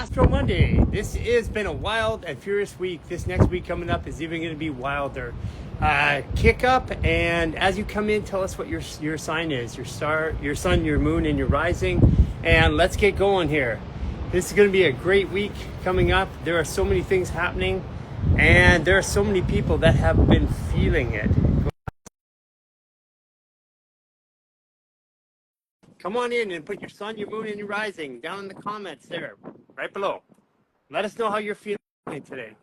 Astro Monday. This has been a wild and furious week. This next week coming up is even going to be wilder. Kick up, and as you come in, tell us what your sign is, your star, your sun, your moon, and your rising. And let's get going here. This is going to be a great week coming up. There are so many things happening, and there are so many people that have been feeling it. Come on in and put your sun, your moon, and your rising down in the comments there, right below. Let us know how you're feeling today.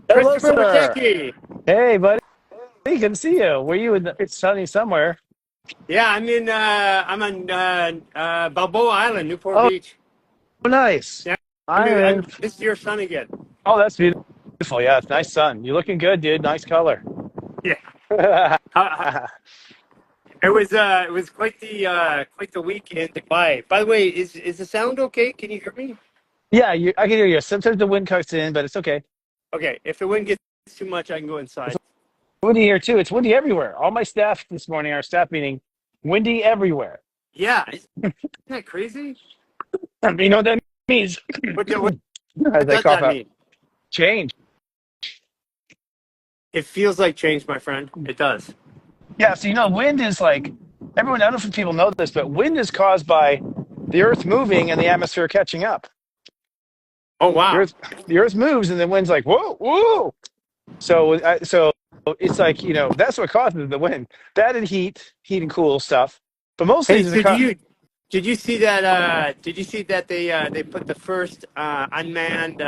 Hello, Christopher sir. Witecki. Hey, buddy. Good to see you. Were you in it's sunny somewhere? Yeah, I'm on Balboa Island, Newport Oh, Beach. nice. Yeah, I'm in. this is your sun again. Oh, that's beautiful. Yeah, it's nice sun. You're looking good, dude. Nice color. Yeah, uh, it was quite the week in Dubai. By the way, is the sound okay? Can you hear me? Yeah, I can hear you. Sometimes the wind cuts in, but it's okay. Okay, if the wind gets too much, I can go inside. It's windy here too. It's windy everywhere. All my staff this morning, our staff meeting, windy everywhere. Yeah, isn't that crazy? You know what that means? What As I does cough that out. mean? Change. It feels like change, my friend. It does. Yeah, so wind is like everyone. I don't know if people know this, but wind is caused by the Earth moving and the atmosphere catching up. Oh The wow. Earth, the Earth moves, and the wind's like whoa, whoa. So it's like that's what causes the wind. That and heat and cool stuff. But mostly, Hey, so did you see that? Did you see that they put the first unmanned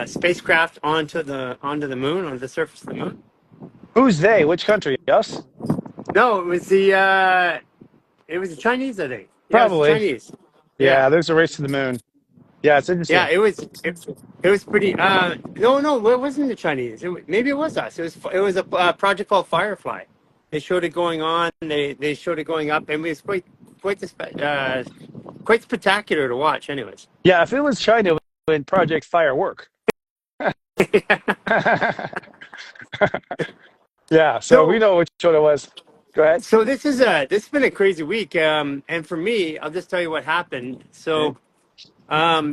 spacecraft onto the moon, on the surface of the moon? who's they? Which country? Us? No, it was the Chinese, I think. Yeah, it was the Probably. Chinese. Yeah, Yeah, there's a race to the moon. Yeah, it's yeah, interesting. it was pretty. No, it wasn't the Chinese. Maybe it was us. It was a project called Firefly. They showed it going on. They showed it going up, and it was quite spectacular to watch. Anyways. Yeah, if it was China, when Project Firework. Yeah, so we So know which one it was. Go ahead. So this has been a crazy week, and for me, I'll just tell you what happened. Okay. So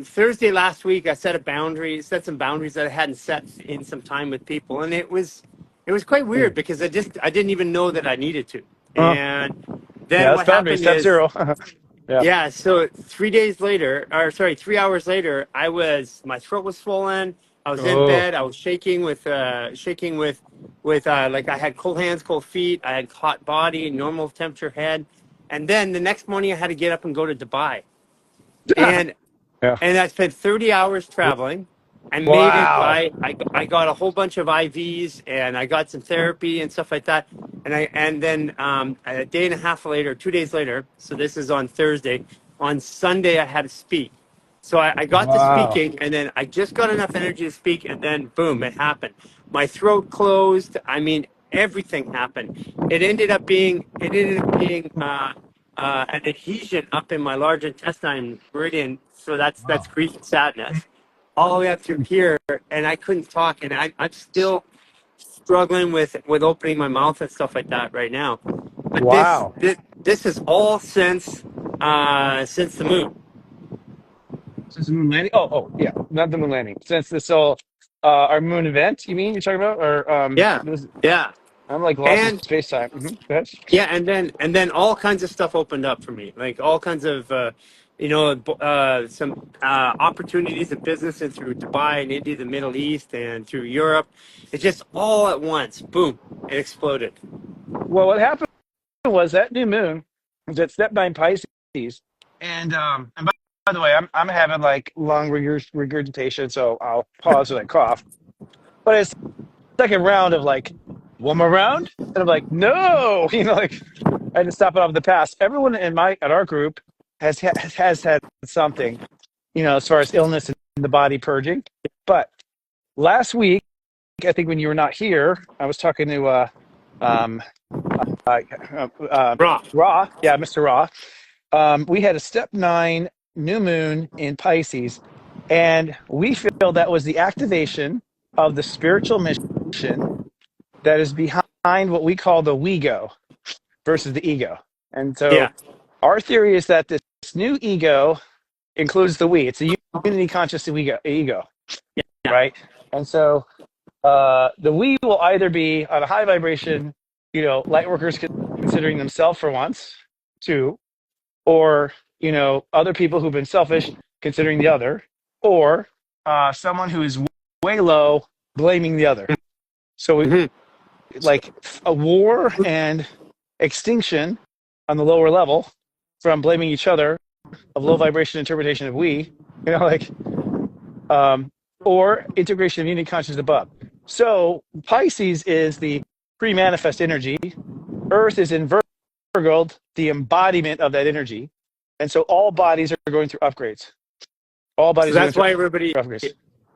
Thursday last week, I set some boundaries that I hadn't set in some time with people, and it was quite weird because I didn't even know that I needed to. Uh, And yeah, then that's what boundary. happened Step is, zero. Yeah. yeah, so 3 days later, or sorry, 3 hours later, my throat was swollen. I was in Oh, bed. I was shaking with like I had cold hands, cold feet. I had hot body, normal temperature head, and then the next morning I had to get up and go to Dubai, and yeah. I spent 30 hours traveling. I made it Wow. by I got a whole bunch of IVs and I got some therapy and stuff like that. And then a day and a half later, 2 days later, so this is on Thursday, on Sunday I had to speak. So I got to Wow. speaking, and then I just got enough energy to speak, and then boom, it happened. My throat closed. I mean, everything happened. It ended up being an adhesion up in my large intestine meridian. So that's Wow. grief and sadness, all the way up through here, and I couldn't talk, and I'm still struggling with opening my mouth and stuff like that right now. But Wow. this is all since the moon. Since the moon landing? Yeah, not the moon landing. Since this all our moon event, you mean you're talking about? Or Yeah, yeah. I'm like lost in And space time. Go ahead. yeah, and then all kinds of stuff opened up for me, like all kinds of some opportunities in business and through Dubai and India, the Middle East, and through Europe. It's just all at once. Boom! It exploded. Well, what happened was that new moon was at step 9 Pisces, and by the way, I'm having like lung regurgitation, so I'll pause when I cough. But it's second round of like one more round, and I'm like, no, like I had to stop it off the pass. Everyone at our group has had something, as far as illness and the body purging. But last week, I think when you were not here, I was talking to um, uh, uh, Raw. Ra, yeah, Mr. Ra. We had a step 9 new moon in Pisces, and we feel that was the activation of the spiritual mission that is behind what we call the we go versus the ego. And so Yeah. Our theory is that this new ego includes the we. It's a unity conscious ego, Yeah. right? And so the we will either be on a high vibration, light workers considering themselves for once, two, or, other people who've been selfish considering the other, or someone who is way low blaming the other. So we like a war and extinction on the lower level from blaming each other of low vibration interpretation of we, like, or integration of unity consciousness above. So Pisces is the pre-manifest energy. Earth is in Virgo, the embodiment of that energy. And so all bodies are going through upgrades. All bodies So are that's going why through everybody. upgrades.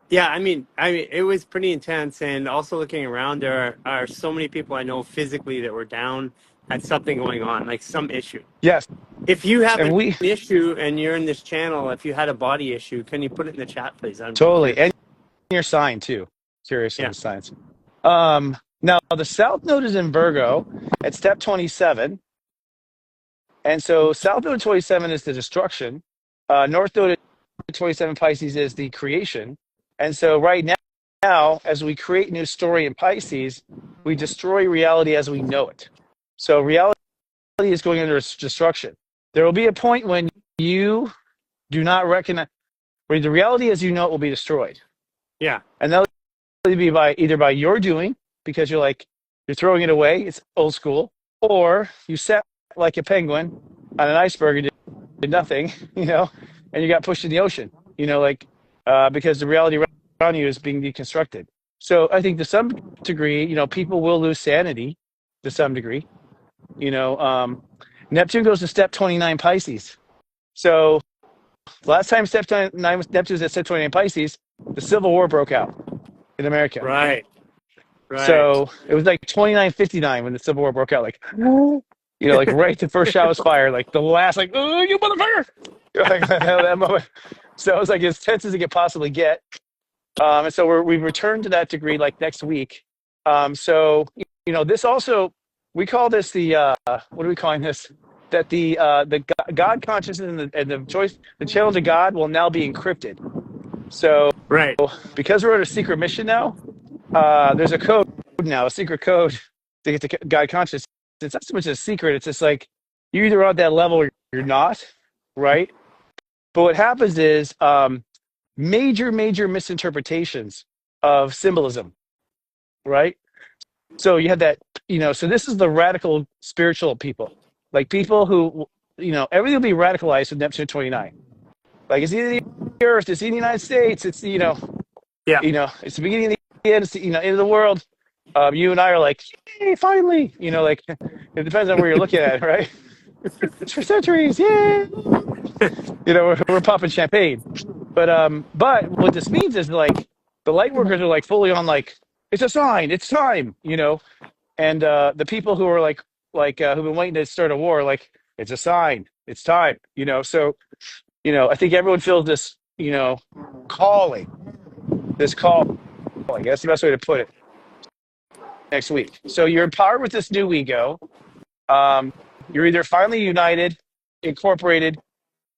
Yeah, I mean, it was pretty intense, and also looking around, there are so many people I know physically that were down, had something going on, like some issue. Yes. If you have And an we issue and you're in this channel, if you had a body issue, can you put it in the chat, please? I'm totally. curious. And your sign too. Curious on Yeah. the signs. Now the South Node is in Virgo at step 27. And so South Node 27 is the destruction. North Node 27 Pisces is the creation. And so right now, as we create a new story in Pisces, we destroy reality as we know it. So reality is going under destruction. There will be a point when you do not recognize, where the reality as you know it will be destroyed. Yeah. And that'll be either by your doing, because you're throwing it away, it's old school, or you sat like a penguin on an iceberg and did nothing, and you got pushed in the ocean, because the reality around you is being deconstructed. So I think to some degree, people will lose sanity to some degree. Neptune goes to step 29 Pisces. So last time step 29 Neptune was at step 29 Pisces, the Civil War broke out in America. Right. So it was like 2959 when the Civil War broke out, like right the first shot was fired, like the last, like, oh, you motherfucker, like that moment. So it was like as tense as it could possibly get. And so we've returned to that degree like next week. So this also, we call this the what are we calling this? That the God consciousness and the choice, the channel to God will now be encrypted. So Right. because we're on a secret mission now, there's a code now, a secret code to get to God consciousness. It's not so much a secret. It's just like you're either on that level or you're not, right? But what happens is major misinterpretations of symbolism, right? So you had that, so this is the radical spiritual people, like people who, everything will be radicalized with Neptune 29. Like it's either the Earth, it's in the United States, it's, Yeah. It's the beginning of the end, it's the, end of the world. You and I are like, yay, finally, like it depends on where you're looking at it, right? It's for centuries, yay! We're popping champagne. But what this means is like the light workers are like fully on, like, it's a sign, it's time, and the people who are like who've been waiting to start a war, like, it's a sign, it's time, so I think everyone feels this, calling, this calling. That's the best way to put it. Next week. So you're empowered with this new ego. You're either finally united, incorporated,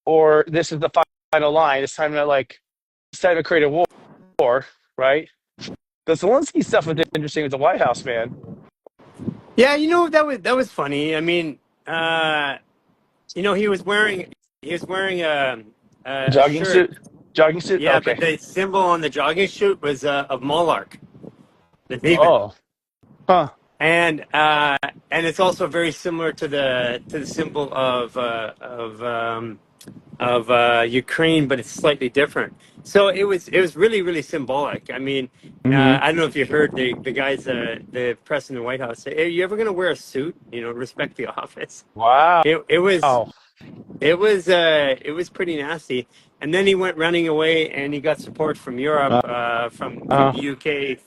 or this is the final line. It's time to create a war, right? The Zelensky stuff was interesting with the White House, man. Yeah, that was funny. I mean, he was wearing a Jogging shirt. suit. Jogging suit. Yeah, Okay. but the symbol on the jogging suit was of Monarch, the demon. Oh. Huh. And it's also very similar to the symbol of Ukraine, but it's slightly different. So it was really symbolic. I mean, I don't know if you heard the guys, the press in the White House say, "Are you ever going to wear a suit? Respect the office." Wow. It was pretty nasty. And then he went running away, and he got support from Europe, from the UK,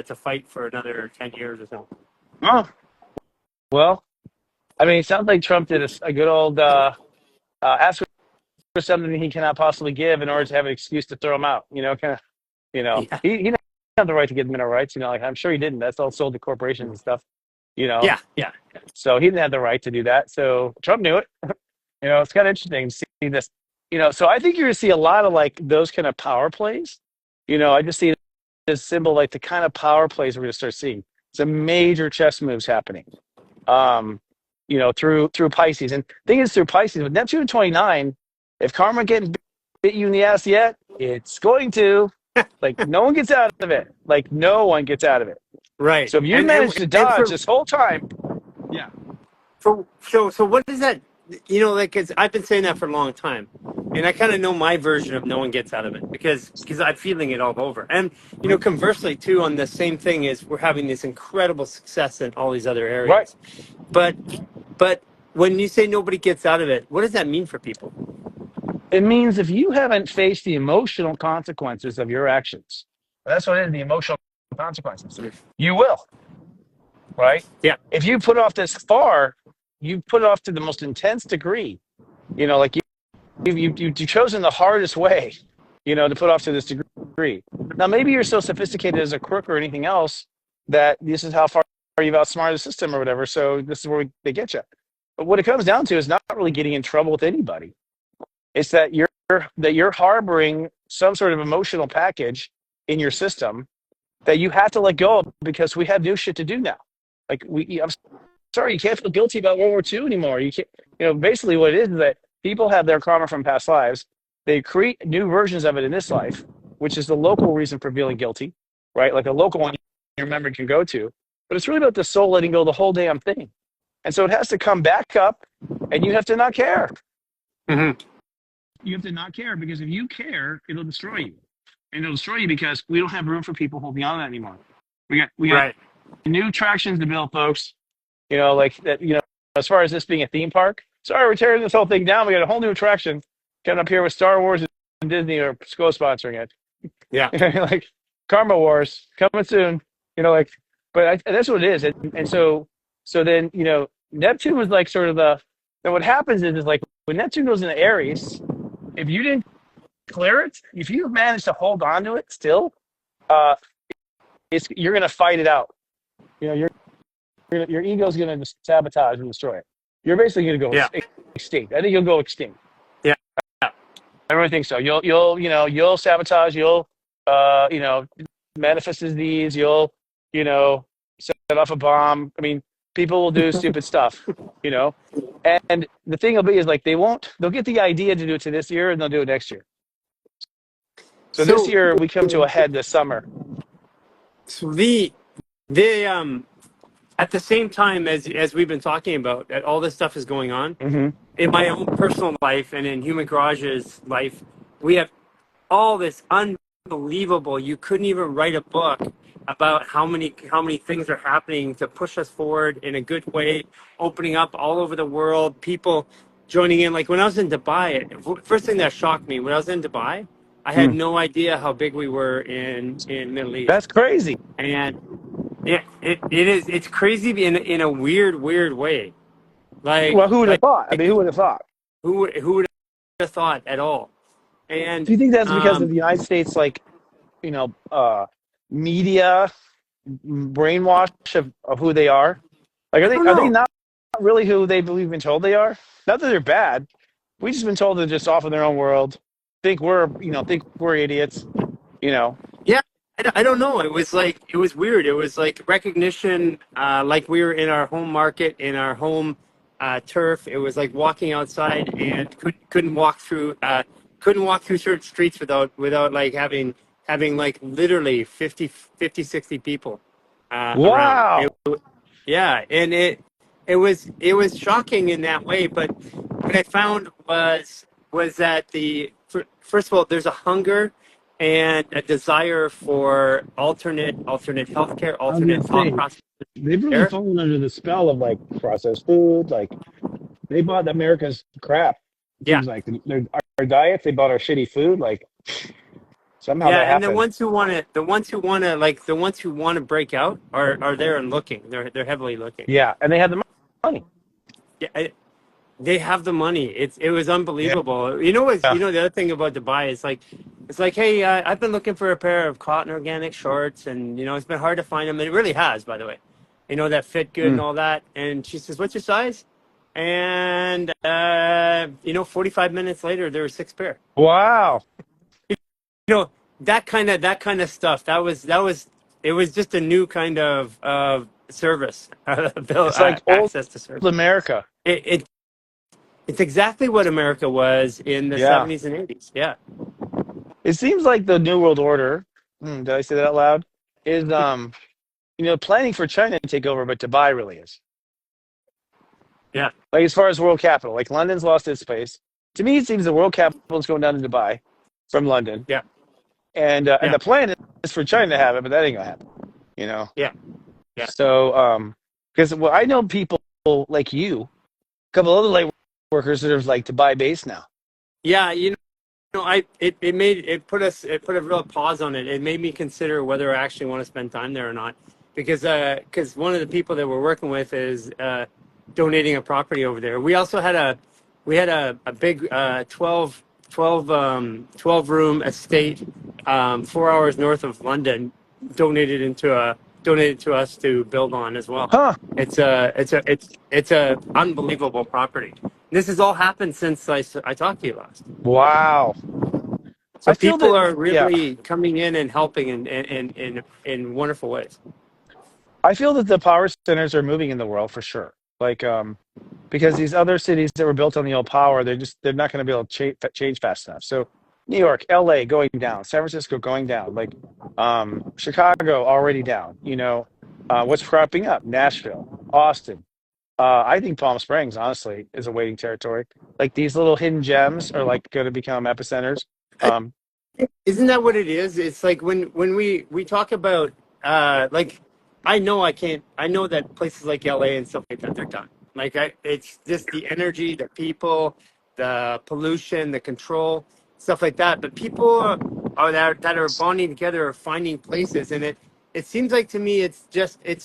to fight for another 10 years or so. Oh. Well, I mean, it sounds like Trump did a good old ask for something he cannot possibly give in order to have an excuse to throw him out. Kind of. Yeah. He didn't have the right to give mineral rights. Like, I'm sure he didn't. That's all sold to corporations and stuff. Yeah. So he didn't have the right to do that. So Trump knew it. It's kind of interesting to see this. So I think you're going to see a lot of like those kind of power plays. I just see this symbol like the kind of power plays we're going to start seeing. Some major chess moves happening. Through Pisces. And the thing is, through Pisces, with Neptune 29, if karma getting bit you in the ass yet, it's going to. Like, no one gets out of it. Like, no one gets out of it. Right. So if you managed to dodge this whole time, yeah. So what is that? Like I've been saying that for a long time, and I kind of know my version of no one gets out of it because I'm feeling it all over. And conversely too, on the same thing is we're having this incredible success in all these other areas. Right. But when you say nobody gets out of it, what does that mean for people? It means if you haven't faced the emotional consequences of your actions, that's what it is, the emotional consequences. You will, right? Yeah. If you put off this far, you put it off to the most intense degree. Like you've chosen the hardest way, to put off to this degree. Now, maybe you're so sophisticated as a crook or anything else that this is how far you've outsmarted the system or whatever. So this is where they get you. But what it comes down to is not really getting in trouble with anybody. It's that you're harboring some sort of emotional package in your system that you have to let go of because we have new shit to do now. Like I'm sorry, you can't feel guilty about World War II anymore. You can't. Basically what it is that people have their karma from past lives. They create new versions of it in this life, which is the local reason for feeling guilty, right? Like a local one your memory can go to. But it's really about the soul letting go of the whole damn thing. And so it has to come back up, and you have to not care. Mm-hmm. You have to not care, because if you care, it'll destroy you. And it'll destroy you because we don't have room for people holding on to that anymore. We got right. new attractions to build, folks. Like that, as far as this being a theme park, sorry, we're tearing this whole thing down. We got a whole new attraction coming up here with Star Wars and Disney are co-sponsoring it. Yeah. Like Karma Wars coming soon. But that's what it is. And so then, Neptune was like sort of then what happens is like when Neptune goes into Aries, if you didn't clear it, if you manage to hold on to it still, you're going to fight it out. Your ego's going to sabotage and destroy it. You're basically going to go extinct. I think you'll go extinct. Yeah. I really think so. You'll sabotage. You'll manifest disease. You'll set off a bomb. I mean, people will do stupid stuff. And the thing will be is like they'll get the idea to do it to this year and they'll do it next year. So this year we come to a head this summer. So at the same time as we've been talking about, that all this stuff is going on, in my own personal life and in Human Garage's life, we have all this unbelievable, you couldn't even write a book about how many things are happening to push us forward in a good way, opening up all over the world, people joining in. Like when I was in Dubai, first thing that shocked me, when I was in Dubai, I had no idea how big we were in Middle East. That's crazy. And it's crazy in a weird way. Like, well, who would have thought? I mean, who would have thought? Who would have thought at all? And do you think that's because of the United States, like, media brainwash of who they are? Like, are they not really who they've been told they are? Not that they're bad. We've just been told they're just off in their own world. Think we're idiots. Yeah, I don't know. It was weird. It was like recognition, like we were in our home market, in our home turf. It was like walking outside and couldn't walk through certain streets without like having like literally 50, 60 people. Wow. Yeah, and it was shocking in that way. But what I found was that first of all, there's a hunger and a desire for alternate healthcare, alternate thought process. They've really fallen under the spell of like processed food. Like they bought America's crap. Seems like our diets. They bought our shitty food. Like somehow that happened. And the ones who want to break out are there and looking. They're heavily looking. Yeah, and they have the money. Yeah. They have the money. It was unbelievable. Yeah. The other thing about Dubai is it's like, hey, I've been looking for a pair of cotton organic shorts, and it's been hard to find them. And it really has, by the way, that fit good and all that. And she says, "What's your size?" and 45 minutes later there were six pair. Wow. You know, that kind of stuff. It was just a new kind of service, It's like old access to service. America. It it's exactly what America was in the Yeah. 70s and 80s. Yeah. It seems like the New World Order, did I say that out loud? Is planning for China to take over, but Dubai really is. Yeah. Like as far as world capital, like London's lost its place. To me, it seems the world capital is going down to Dubai from London, Yeah. and Yeah. the plan is for China to have it, but that ain't gonna happen. You know. Yeah. Yeah. So, because I know people like you, a couple other light workers that are like Dubai based now. Yeah. It put a real pause on it. It made me consider whether I actually want to spend time there or not, because one of the people that we're working with is donating a property over there. We had a big 12 room estate 4 hours north of London donated to us to build on as well. Huh? It's a unbelievable property. This has all happened since I talked to you last. Wow. So I feel people that. are Yeah. really coming in and helping in wonderful ways. I feel that the power centers are moving in the world for sure. Like, because these other cities that were built on the old power, they're not going to be able to change fast enough. So, New York, L.A. going down, San Francisco going down, like, Chicago already down. What's cropping up? Nashville, Austin. I think Palm Springs, honestly, is a waiting territory. Like these little hidden gems are like going to become epicenters. Um, Isn't that what it is? It's like when we talk about like I know that places like LA and stuff like that they're done. It's just the energy, the people, the pollution, the control, stuff like that. But people that are bonding together are finding places, and it seems like to me it's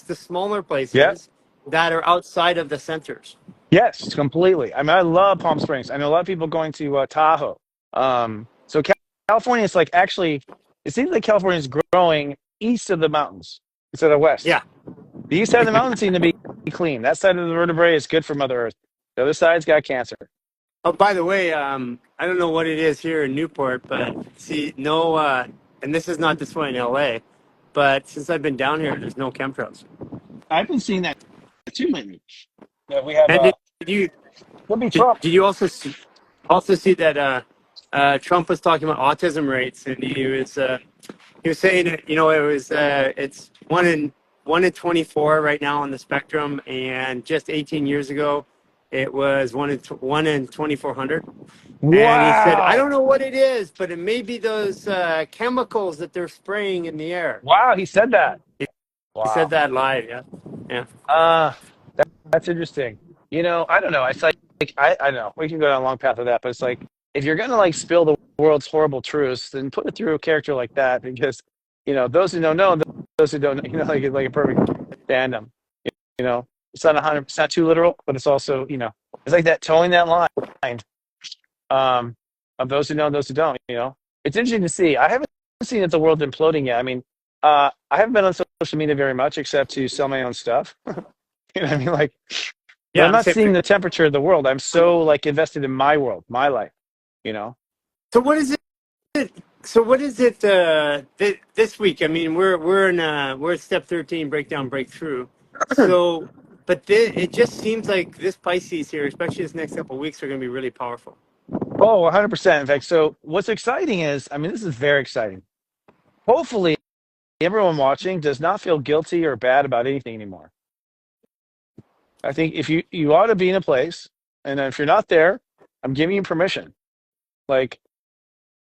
the smaller yeah. places that are outside of the centers. Yes, completely. I mean, I love Palm Springs. I know a lot of people going to Tahoe. So California is like actually, it seems like California is growing east of the mountains instead of west. Yeah. The east side of the mountains seem to be clean. That side of the vertebrae is good for Mother Earth. The other side's got cancer. Oh, by the way, I don't know what it is here in Newport, but see, no, and this is not this way in LA, but since I've been down here, there's no chemtrails. I've been seeing that too lately. That we have And did you could be Trump. did you also see that Trump was talking about autism rates, and he was saying that it's one in 24 right now on the spectrum, and just 18 years ago, it was one in 2,400. And he said, I Wow. don't know what it is, but it may be those chemicals that they're spraying in the air. Wow, he said that. He said Wow. that live. Yeah, yeah. Uh that's interesting. I don't know. It's like I don't know. We can go down a long path of that, but it's like if you're gonna like spill the world's horrible truths, then put it through a character like that because those who don't know, and those who don't know, like a perfect tandem. You know, it's not 100. It's not too literal, but it's also it's like that towing that line um, of those who know and those who don't. It's interesting to see. I haven't seen that the world imploding yet. I mean, I haven't been on social media very much except to sell my own stuff. You know what I mean? Like, but I'm Yeah, not same seeing thing. the temperature of the world. I'm so like invested in my world, my life. You know? So what is it? So what is it this week? I mean, we're at step 13, breakdown, breakthrough. So, but it just seems like this Pisces here, especially this next couple of weeks, are going to be really powerful. Oh, 100%. In fact, so what's exciting is, I mean, this is very exciting. Hopefully, everyone watching does not feel guilty or bad about anything anymore. I think if you ought to be in a place, and if you're not there, I'm giving you permission. Like,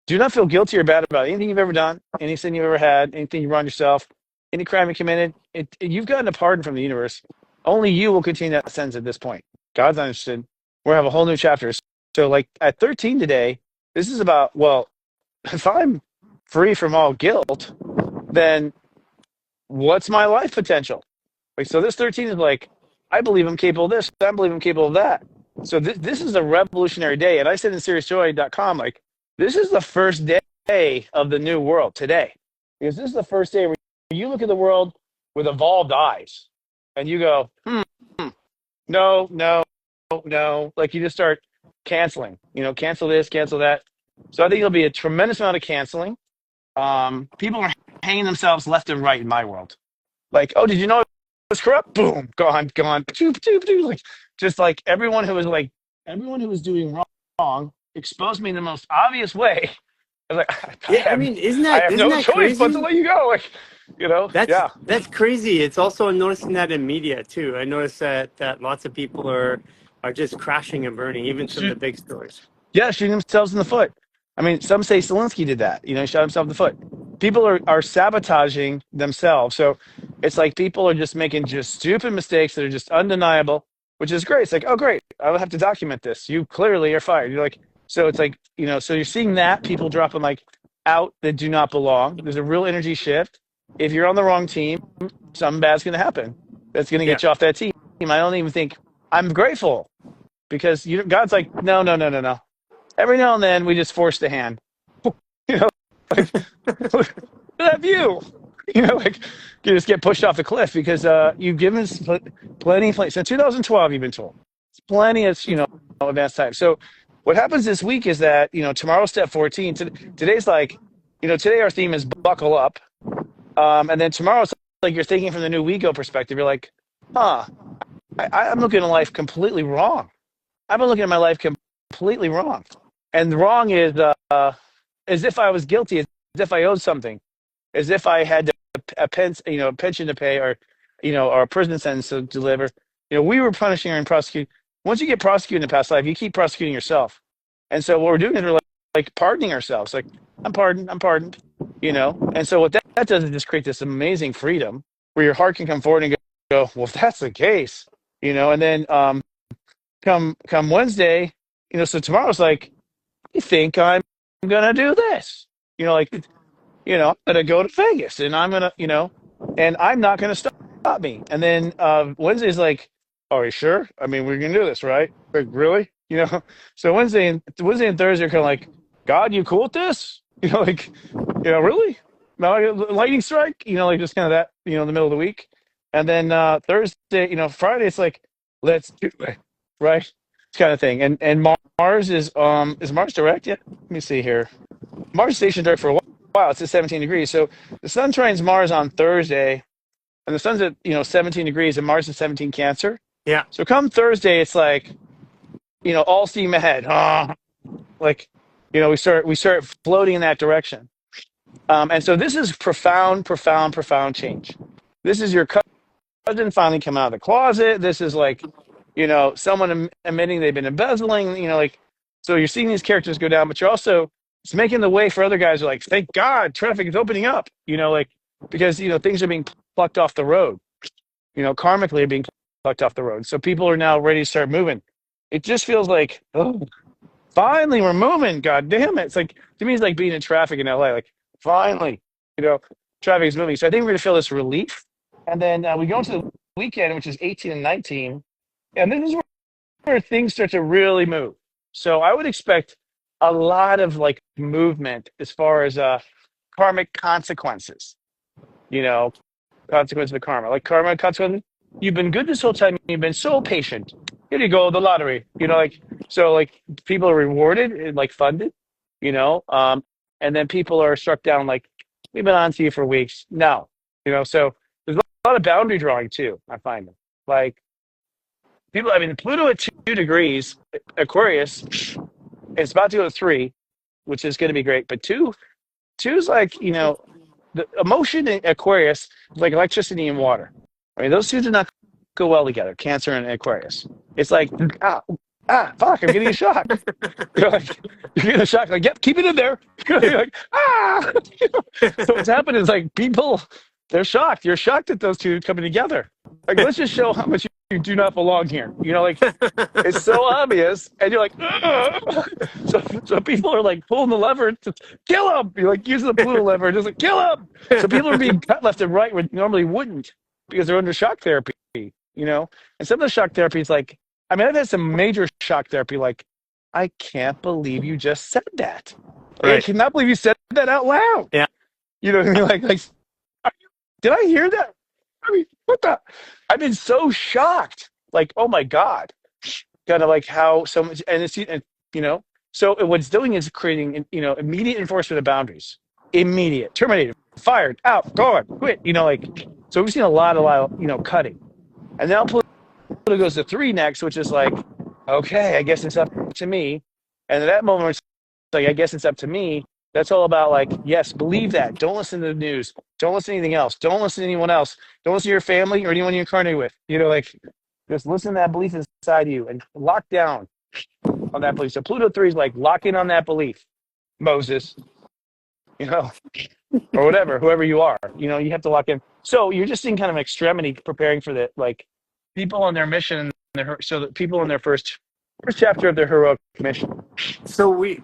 do not feel guilty or bad about anything you've ever done, any sin you've ever had, anything you wronged yourself, any crime you committed. You've gotten a pardon from the universe. Only you will continue that sentence at this point. God's not interested. We'll have a whole new chapter. So, like at 13 today, this is about, well, if I'm free from all guilt, then what's my life potential? Like, so this 13 is like, I believe I'm capable of this. I believe I'm capable of that. So this is a revolutionary day. And I said in SeriousJoy.com, like, this is the first day of the new world today. Because this is the first day where you look at the world with evolved eyes and you go, no, no, no. Like you just start canceling, cancel this, cancel that. So I think there'll be a tremendous amount of canceling. People are hanging themselves left and right in my world. Like, oh, did you know it was corrupt? Boom, gone, gone. Like, just like everyone who was doing wrong exposed me in the most obvious way. I was like, Yeah, I mean, isn't I that have isn't no that choice but to crazy? let you go. Like, yeah. That's crazy. It's also I'm noticing that in media too. I noticed that lots of people are just crashing and burning, even some of the big stores. Yeah, shooting themselves in the foot. I mean, some say Zelensky did that. He shot himself in the foot. People are sabotaging themselves. So it's like people are just making just stupid mistakes that are just undeniable, which is great. It's like, oh, great. I don't have to document this. You clearly are fired. You're like, so it's like, so you're seeing that people dropping like out that do not belong. There's a real energy shift. If you're on the wrong team, something bad's going to happen. That's going to Yeah. get you off that team. I don't even think I'm grateful because God's like, no, no, no, no, no. Every now and then we just force the hand. you know, like look at that view. Like you just get pushed off the cliff because you've given us plenty of since 2012. You've been told it's plenty of advanced time. So what happens this week is that tomorrow's step 14. Today's like today our theme is buckle up, and then tomorrow it's like you're thinking from the new Wego perspective. You're like, I'm looking at life completely wrong. I've been looking at my life completely wrong. And wrong is as if I was guilty, as if I owed something, as if I had a pension to pay, or or a prison sentence to deliver. We were punishing and prosecuting. Once you get prosecuted in the past life, you keep prosecuting yourself. And so what we're doing is we're like pardoning ourselves. Like I'm pardoned. And so what that does is just create this amazing freedom where your heart can come forward and go, well, if that's the case, and then come Wednesday, so tomorrow's like, I think I'm gonna do this. I'm gonna go to Vegas and I'm gonna, and I'm not gonna stop me. And then Wednesday's like, oh, are you sure? I mean, we're gonna do this, right? Like, really? So Wednesday and Thursday are kind of like, God, you cool with this? Really? No, lightning strike? Like just kind of that, in the middle of the week. And then Thursday, Friday, it's like, let's do it, right? Kind of thing. And Mars is Mars direct yet? Let me see here. Mars is stationed direct for a while. It's at 17 degrees. So the sun trines Mars on Thursday, and the sun's at 17 degrees, and Mars is 17 Cancer. Yeah. So come Thursday, it's like all steam ahead. Like we start floating in that direction. And so this is profound change. This is your cousin finally come out of the closet. This is like someone admitting they've been embezzling, so you're seeing these characters go down, but you're also, it's making the way for other guys who are like, thank God, traffic is opening up, because, things are being plucked off the road, karmically being plucked off the road. So people are now ready to start moving. It just feels like, oh, finally we're moving. God damn it. It's like, to me, it's like being in traffic in LA, like finally, traffic is moving. So I think we're going to feel this relief. And then we go into the weekend, which is 18 and 19. And this is where things start to really move. So I would expect a lot of like movement as far as karmic consequences, consequences of karma. Like karma consequences, you've been good this whole time. You've been so patient. Here you go, the lottery. So people are rewarded and like funded, and then people are struck down like, we've been on to you for weeks. No, so there's a lot of boundary drawing too, I find. Like, people, I mean, Pluto at 2 degrees, Aquarius, it's about to go to 3, which is going to be great. But two's like, the emotion in Aquarius is like electricity and water. I mean, those two do not go well together, Cancer and Aquarius. It's like, fuck, I'm getting a shock. You're getting a shock. Like, yep, keep it in there. You're like, So what's happened is like people, they're shocked. You're shocked at those two coming together. Like, let's just show how much you do not belong here. It's so obvious, and you're like, so people are like pulling the lever to kill him. You're like using the Pluto lever, just like kill him. So people are being cut left and right where they normally wouldn't because they're under shock therapy. And some of the shock therapy is like, I mean, I've had some major shock therapy. Like, I can't believe you just said that. Right. I cannot believe you said that out loud. Yeah. You know what I mean? Like, did I hear that? I mean, what the? I've been so shocked. Like, oh my God. kind of like how so much, and it's, and, you know, so what it's doing is creating, you know, immediate enforcement of boundaries, immediate, terminated, fired, out, gone, quit, you know, like, so we've seen a lot, you know, cutting. And now Pluto goes to 3 next, which is like, okay, I guess it's up to me. And at that moment, it's like, I guess it's up to me. That's all about like, yes, believe that. Don't listen to the news. Don't listen to anything else. Don't listen to anyone else. Don't listen to your family or anyone you incarnate with. You know, like, just listen to that belief inside you and lock down on that belief. So Pluto 3 is like locking on that belief, Moses, you know, or whatever, whoever you are, you know, you have to lock in. So you're just in kind of extremity preparing for that, like people on their mission, so that people in their first chapter of their heroic mission. So we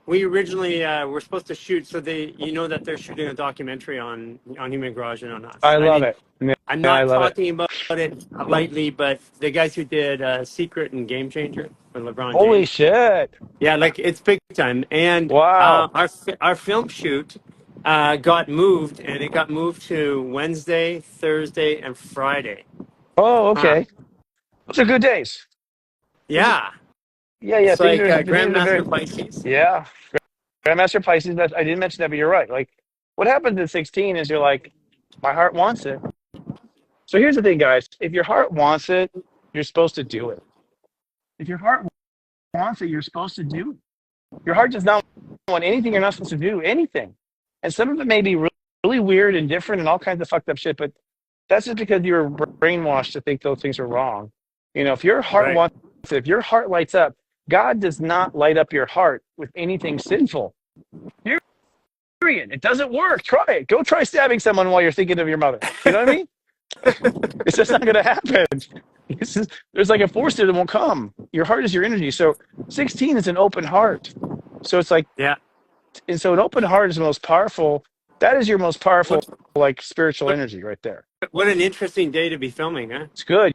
originally were supposed to shoot. So you know that they're shooting a documentary on human garage and on us. I love it. Yeah, I'm I not love talking about it lightly, but the guys who did Secret and Game Changer with LeBron Holy James. shit. Yeah, like it's big time. And Wow. our film shoot got moved, and it got moved to Wednesday, Thursday, and Friday. Oh, Uh, okay. Those are good days. yeah, Yeah, it's things like are very, Grandmaster Pisces. yeah. Grandmaster Pisces, I didn't mention that, but you're right. Like, what happens at 16 is you're like, my heart wants it. So here's the thing, guys. If your heart wants it, you're supposed to do it. If your heart wants it, you're supposed to do it. Your heart does not want anything you're not supposed to do, anything. And some of it may be really, really weird and different and all kinds of fucked up shit, but that's just because you're brainwashed to think those things are wrong. You know, if your heart Right. wants it, if your heart lights up, God does not light up your heart with anything sinful. Period. It doesn't work. Try it. Go try stabbing someone while you're thinking of your mother. You know what I mean? It's just not going to happen. There's like a force that won't come. Your heart is your energy. So 16 is an open heart. So it's like, Yeah. and so an open heart is the most powerful. That is your most powerful, What, like spiritual what energy right there. what an interesting day to be filming, huh? It's good.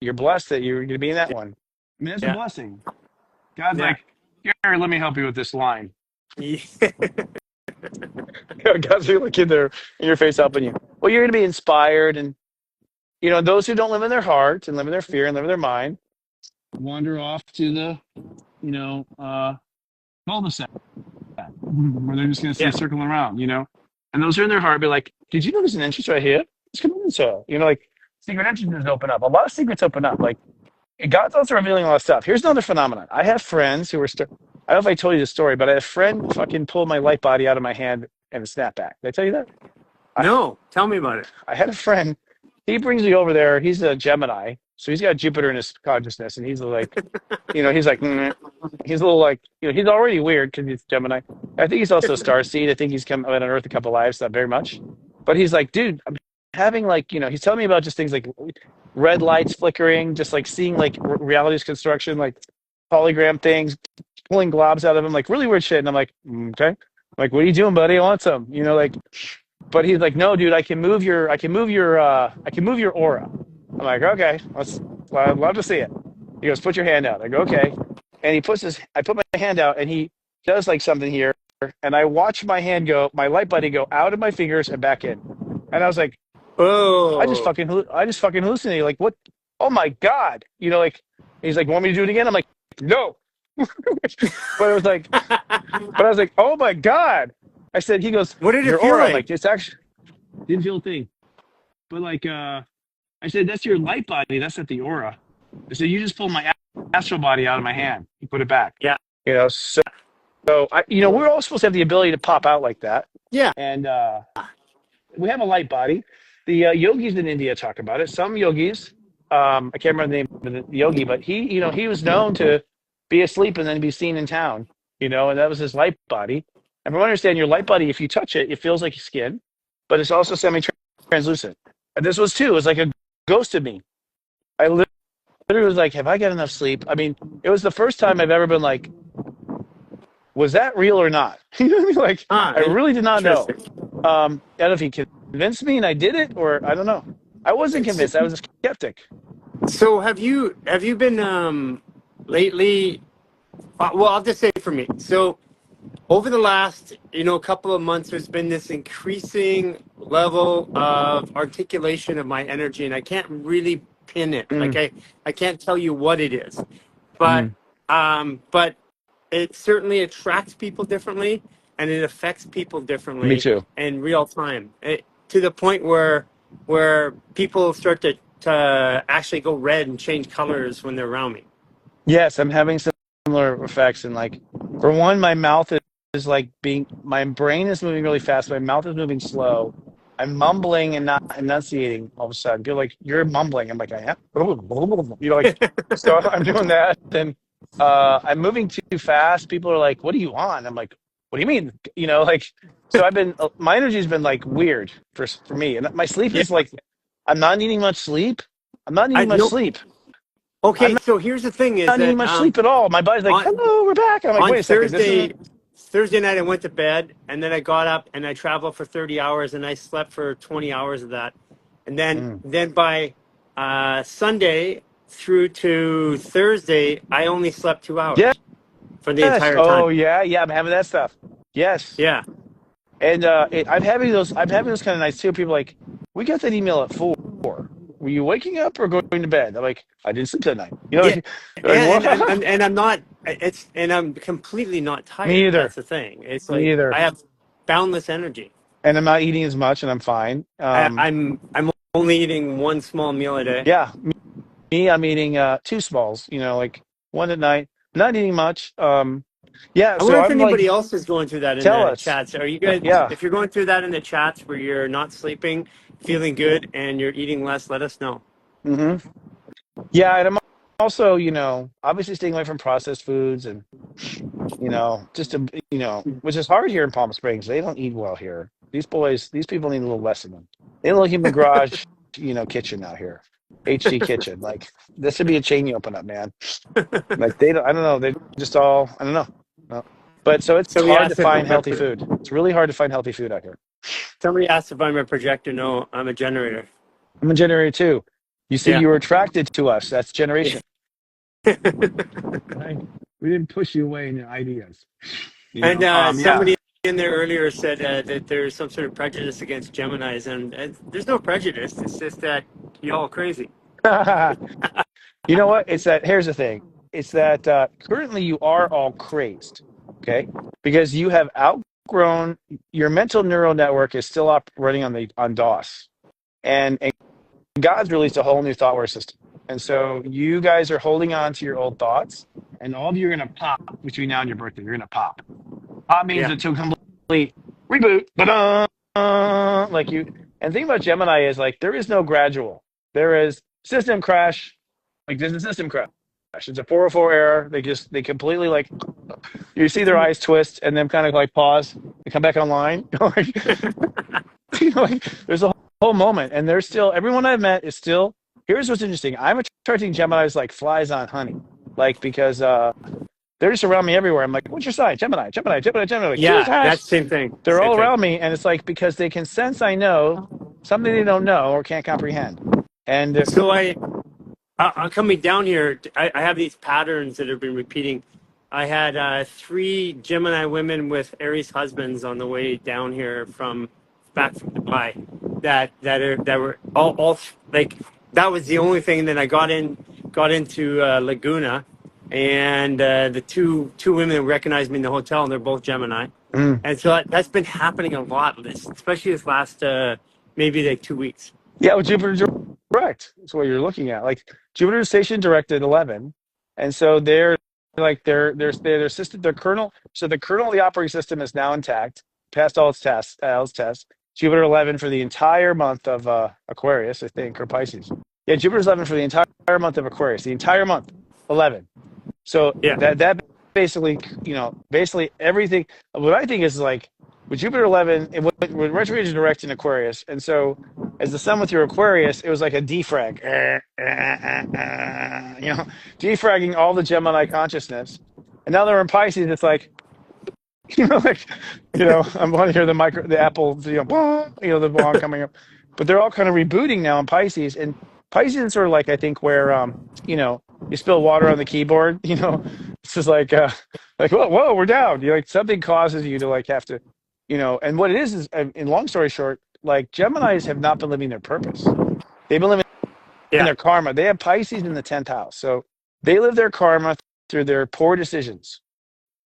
You're blessed that you're going to be in that one. I mean, it's a Yeah. blessing. God's Yeah. like, Garry, let me help you with this line. Yeah. God's like in your face helping you. Well, you're going to be inspired, and you know those who don't live in their heart and live in their fear and live in their mind wander off to the, you know, cul-de-sac where they're just going to stay Yeah. circling around, you know. And those who are in their heart be like, "Did you know there's an entrance right here? Let's come in." So, you know, like secret entrances open up. A lot of secrets open up. Like God's also revealing a lot of stuff. Here's another phenomenon. I have friends who are. I don't know if I told you the story, but I had a friend fucking pull my light body out of my hand and a snapback. Did I tell you that? No, tell me about it. I had a friend. He brings me over there. He's a Gemini, so he's got Jupiter in his consciousness, and he's like, you know, he's like, he's a little like, you know, he's already weird because he's Gemini. I think he's also a starseed. I think he's come on Earth a couple lives, not very much, but he's like, dude, I'm having like, you know, he's telling me about just things like red lights flickering, just like seeing like reality's construction, like hologram things, pulling globs out of him, like really weird shit. And I'm like, okay, I'm like, what are you doing, buddy? I want some, you know, like. But he's like, no, dude, I can move your aura. I'm like, okay, I'd love to see it. He goes, put your hand out. I go, okay. And I put my hand out, and he does like something here, and I watch my light buddy go out of my fingers and back in. And I was like, Oh. I just fucking hallucinated. Like, what? Oh my God. You know, like, he's like, want me to do it again? I'm like, no. But it was like, I was like, oh my God. I said, he goes, What did it your feel aura. I'm like? like, it's actually, didn't feel a thing. But like, I said, that's your light body. That's not the aura. I said, you just pulled my astral body out of my hand. You put it back. Yeah. You know, so you know, we're all supposed to have the ability to pop out like that. Yeah. And we have a light body. The yogis in India talk about it. Some yogis, I can't remember the name of the yogi, but he, you know, he was known to be asleep and then be seen in town, you know, and that was his light body. And from what I understand, your light body, if you touch it, it feels like skin, but it's also semi-translucent. And this was too. It was like a ghost of me. I literally was like, have I got enough sleep? I mean, it was the first time I've ever been like, was that real or not? You know what I mean? Like, I really did not know. I don't know if he convinced me and I did it, or I don't know. I wasn't convinced. I was a skeptic. So have you been lately? Well, I'll just say for me. So over the last, you know, couple of months, there's been this increasing level of articulation of my energy, and I can't really pin it. Like Mm, I can't tell you what it is, but mm. but it certainly attracts people differently, and it affects people Me differently too. in real time, to the point where people start to actually go red and change colors when they're around me. Yes, I'm having similar effects. And like, for one, my mouth is like my brain is moving really fast. My mouth is moving slow. I'm mumbling and not enunciating all of a sudden. You're like, you're mumbling. I'm like, I am. Like, so I'm doing that. And I'm moving too fast. People are like, what do you want? I'm like, what do you mean? Like, so my energy's been like weird for me. And my sleep Yeah, is like, I'm not needing much sleep. I'm not I needing much no. sleep. Okay, so here's the thing: is Not needing that much sleep at all. My body's like, on hello, we're back. And I'm like, on wait a second, this isn't. Thursday night I went to bed, and then I got up and I traveled for 30 hours, and I slept for 20 hours of that, and then Mm. by Sunday through to Thursday I only slept 2 hours for the Yes. entire Oh time. yeah, yeah. I'm having that stuff. Yes. Yeah, And I'm having those. I'm having those kind of nights too. People are like, we got that email at 4. Were you waking up or going to bed? I'm like, I didn't sleep that night. yeah, They're like, what? and I'm not. And I'm completely not Me tired. That's either. the thing. It's Me like I either. have boundless energy. And I'm not eating as much, and I'm fine. I'm only eating one small meal a day. Yeah. Me, I'm eating two smalls. Like one at night. Not eating much. Yeah. I So wonder if I'm anybody like, else is going through that in tell the us. chats. Are you guys, Yeah. if you're going through that in the chats where you're not sleeping, feeling good, and you're eating less, let us know. Hmm. Yeah, and I'm also, obviously staying away from processed foods and, just to, which is hard here in Palm Springs. They don't eat well here. These people need a little less of them. They need a little human garage, kitchen out here. HD kitchen. Like this should be a chain you open up, man. Like they don't, I don't know. They just all, I don't know. No. But so it's Somebody hard to asked if find I'm a, healthy food. It's really hard to find healthy food out here. somebody asked if I'm a projector. No, I'm a generator. I'm a generator too. You see, Yeah. you were attracted to us. That's Yeah. generation. Right? We didn't push you away in your ideas. And Yeah. somebody in there earlier said that there's some sort of prejudice against Geminis, and there's no prejudice. It's just that y'all crazy. You know what? It's that. Here's the thing. It's that currently you are all crazed, okay? Because you have outgrown your mental neural network is still up running on DOS, and God's released a whole new thoughtware system, and so you guys are holding on to your old thoughts, and all of you are gonna pop between now and your birthday. You're gonna pop. Pop means Yeah. a to complete reboot, but like you. And the thing about Gemini is like there is no gradual. There is system crash. Like there's a system crash. It's a 404 error. They completely like you see their eyes twist and then kind of like pause and come back online. Like, like there's a whole moment, and there's still everyone I've met is still. Here's what's interesting. I'm attracting Gemini's like flies on honey, like because they're just around me everywhere. I'm like, what's your sign? Gemini, Gemini, Gemini, Gemini. Like, Jesus, Yeah, hash. that's same thing. They're Same all thing. around me, and it's like because they can sense I know something they don't know or can't comprehend. And So I'm coming down here. I have these patterns that have been repeating. I had 3 Gemini women with Aries husbands on the way down here from back from Dubai. That were all like that was the only thing. And then I got into Laguna, and the two women recognized me in the hotel, and they're both Gemini. mm, And so that's been happening a lot, especially this last maybe like 2 weeks. yeah, with Jupiter direct, that's what you're looking at. Like Jupiter station direct at 11, and so they're like their system, their kernel. So the kernel of the operating system is now intact, passed all its tests. Jupiter 11 for the entire month of Aquarius, I think, or Pisces. Yeah, Jupiter's 11 for the entire month of Aquarius. The entire month, 11. So Yeah, that basically, basically everything. What I think is like with Jupiter 11, it went retrograde direct in Aquarius, and so as the sun with your Aquarius, it was like a defrag, defragging all the Gemini consciousness. And now they're in Pisces. It's like, like, I want to hear the Apple, the bong coming up, but they're all kind of rebooting now in Pisces. And Pisces is sort of like I think where you spill water on the keyboard, it's just like whoa, we're down. Like something causes you to like have to, and what it is in long story short, like Geminis have not been living their purpose. They've been living Yeah. their karma. They have Pisces in the 10th house. So they live their karma through their poor decisions.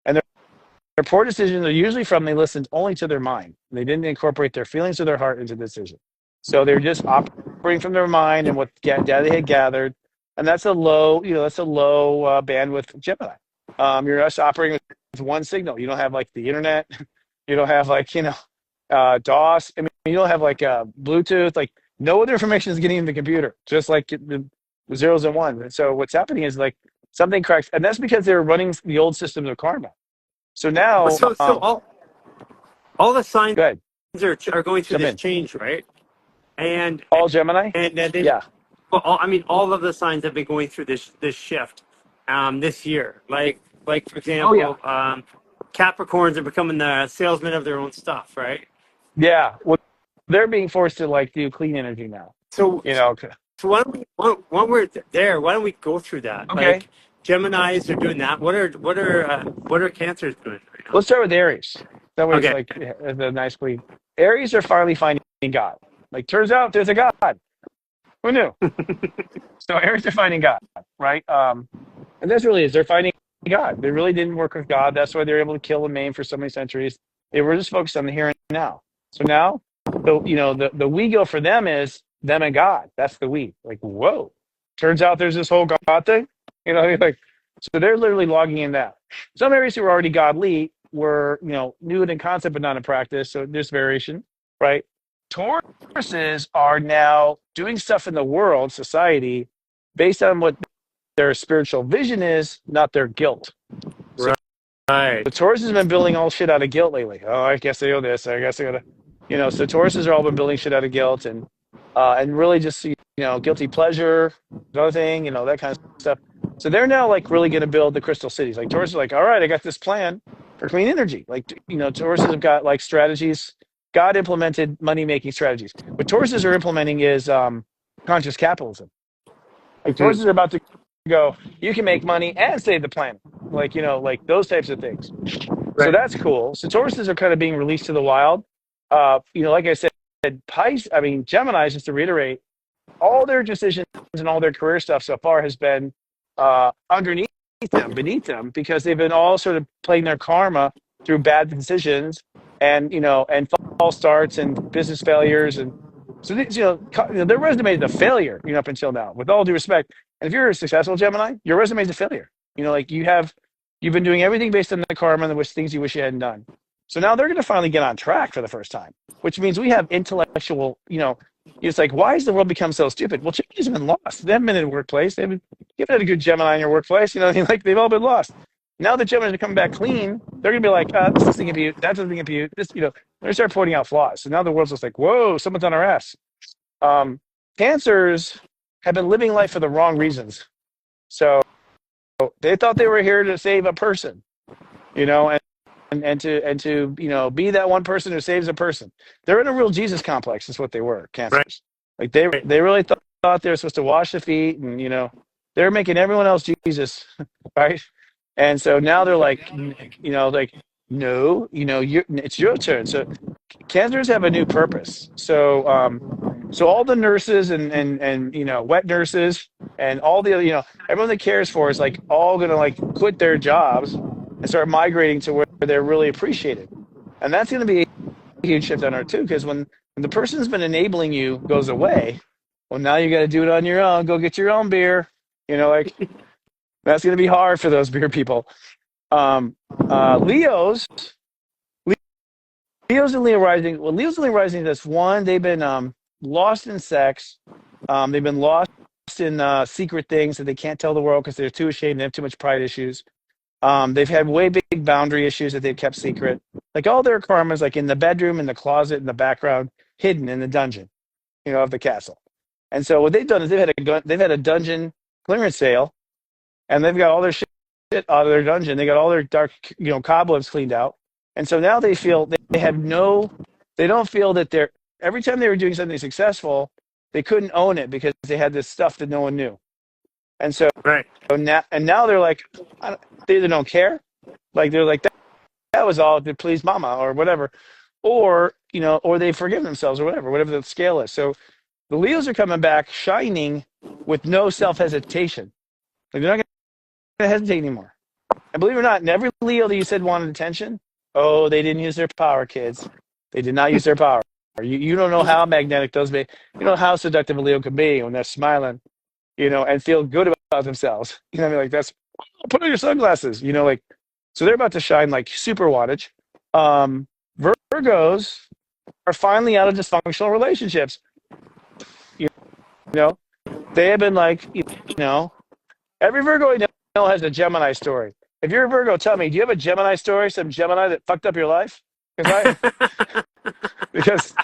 And their poor decisions are usually from they listened only to their mind. They didn't incorporate their feelings or their heart into the decision. So they're just operating from their mind and what data they had gathered. And that's a low, bandwidth Gemini. You're just operating with one signal. You don't have like the internet. You don't have like, DOS. I mean, you don't have like Bluetooth. Like no other information is getting into the computer, just like the zeros and ones. And so what's happening is like something cracks. And that's because they're running the old systems of karma. So now, So all the signs go ahead, are going through jump this in. change, right? And All Gemini? they, Yeah. well, all of the signs have been going through this shift this year. Like for example, Capricorns are becoming the salesmen of their own stuff, right? Yeah. Well, they're being forced to like do clean energy now. So You know. so when we're there, why don't we go through that? Okay. Like Geminis are doing that. What are Cancers doing right now? Let's start with Aries. That way it's Okay. like the nice clean. Aries are finally finding God. Like turns out there's a God. Who knew? So Aries are finding God, right? And that's really is they're finding God. They really didn't work with God. That's why they're able to kill and maim for so many centuries. They were just focused on the here and now. So now, the we go for them is them and God. That's the we. Like, whoa. Turns out there's this whole God thing. Like so they're literally logging in that. Some Aries who were already godly were, knew it in concept but not in practice. So there's variation, right? Tauruses are now doing stuff in the world, society, based on what their spiritual vision is, not their guilt. So Right. the Taurus has been building all shit out of guilt lately. Oh, I guess they owe this. I guess I gotta, So Tauruses are all been building shit out of guilt and really just guilty pleasure, another thing, that kind of stuff. So they're now like really going to build the crystal cities. Like Taurus is like, all right, I got this plan for clean energy. Like Tauruses have got like strategies. God implemented money making strategies. What Tauruses are implementing is conscious capitalism. Like Tauruses are about to go, you can make money and save the planet. Like, like those types of things. Right. So that's cool. So Tauruses are kind of being released to the wild. Like I said, Geminis, just to reiterate, all their decisions and all their career stuff so far has been underneath them, beneath them, because they've been all sort of playing their karma through bad decisions and false starts and business failures. And so, their resume is a failure, up until now, with all due respect. And if you're a successful Gemini, your resume is a failure. Like you've been doing everything based on the karma and the things you wish you hadn't done. So now they're going to finally get on track for the first time, which means we have intellectual, it's like, why has the world become so stupid? Well, Geminis have been lost. They haven't been in the workplace. They haven't given it a good Gemini in your workplace. Like they've all been lost. Now that Geminis are coming back clean, they're going to be like, this doesn't compute. That doesn't compute. This, they're going to start pointing out flaws. So now the world's just like, whoa, someone's on our ass. Cancers have been living life for the wrong reasons. So they thought they were here to save a person, and to be that one person who saves a person. They're in a real Jesus complex is what they were, Cancers. Right. Like they really thought they were supposed to wash the feet and they're making everyone else Jesus, right? And so now they're like no, it's your turn. So Cancers have a new purpose. So all the nurses and wet nurses and all the everyone that cares for is like all gonna like quit their jobs and start migrating to where they're really appreciated. And that's going to be a huge shift on Earth too, because when the person who's been enabling you goes away, well, now you got to do it on your own. Go get your own beer. Like that's going to be hard for those beer people. Leos and Leo rising. Well, Leos and Leo rising. That's one. They've been lost in sex. They've been lost in secret things that they can't tell the world because they're too ashamed. They have too much pride issues. They've had way big boundary issues that they've kept secret. Like all their karmas, like in the bedroom, in the closet, in the background, hidden in the dungeon, of the castle. And so what they've done is they've had a dungeon clearance sale, and they've got all their shit out of their dungeon. They got all their dark, cobwebs cleaned out. And so now they feel they don't feel that every time they were doing something successful, they couldn't own it because they had this stuff that no one knew. And so, Right. now they're like, they either don't care, like they're like that was all to please mama or whatever, or or they forgive themselves or whatever the scale is. So the Leos are coming back shining with no self-hesitation. Like they're not going to hesitate anymore. And believe it or not, in every Leo that you said wanted attention, oh, they didn't use their power, kids. They did not use their power. You don't know how magnetic those be. You know how seductive a Leo can be when they're smiling, and feel good about themselves. You know what I mean? Like that's, put on your sunglasses, like, so they're about to shine like super wattage. Virgos are finally out of dysfunctional relationships. You know, they have been like, every Virgo I know has a Gemini story. If you're a Virgo, tell me, do you have a Gemini story? Some Gemini that fucked up your life? Because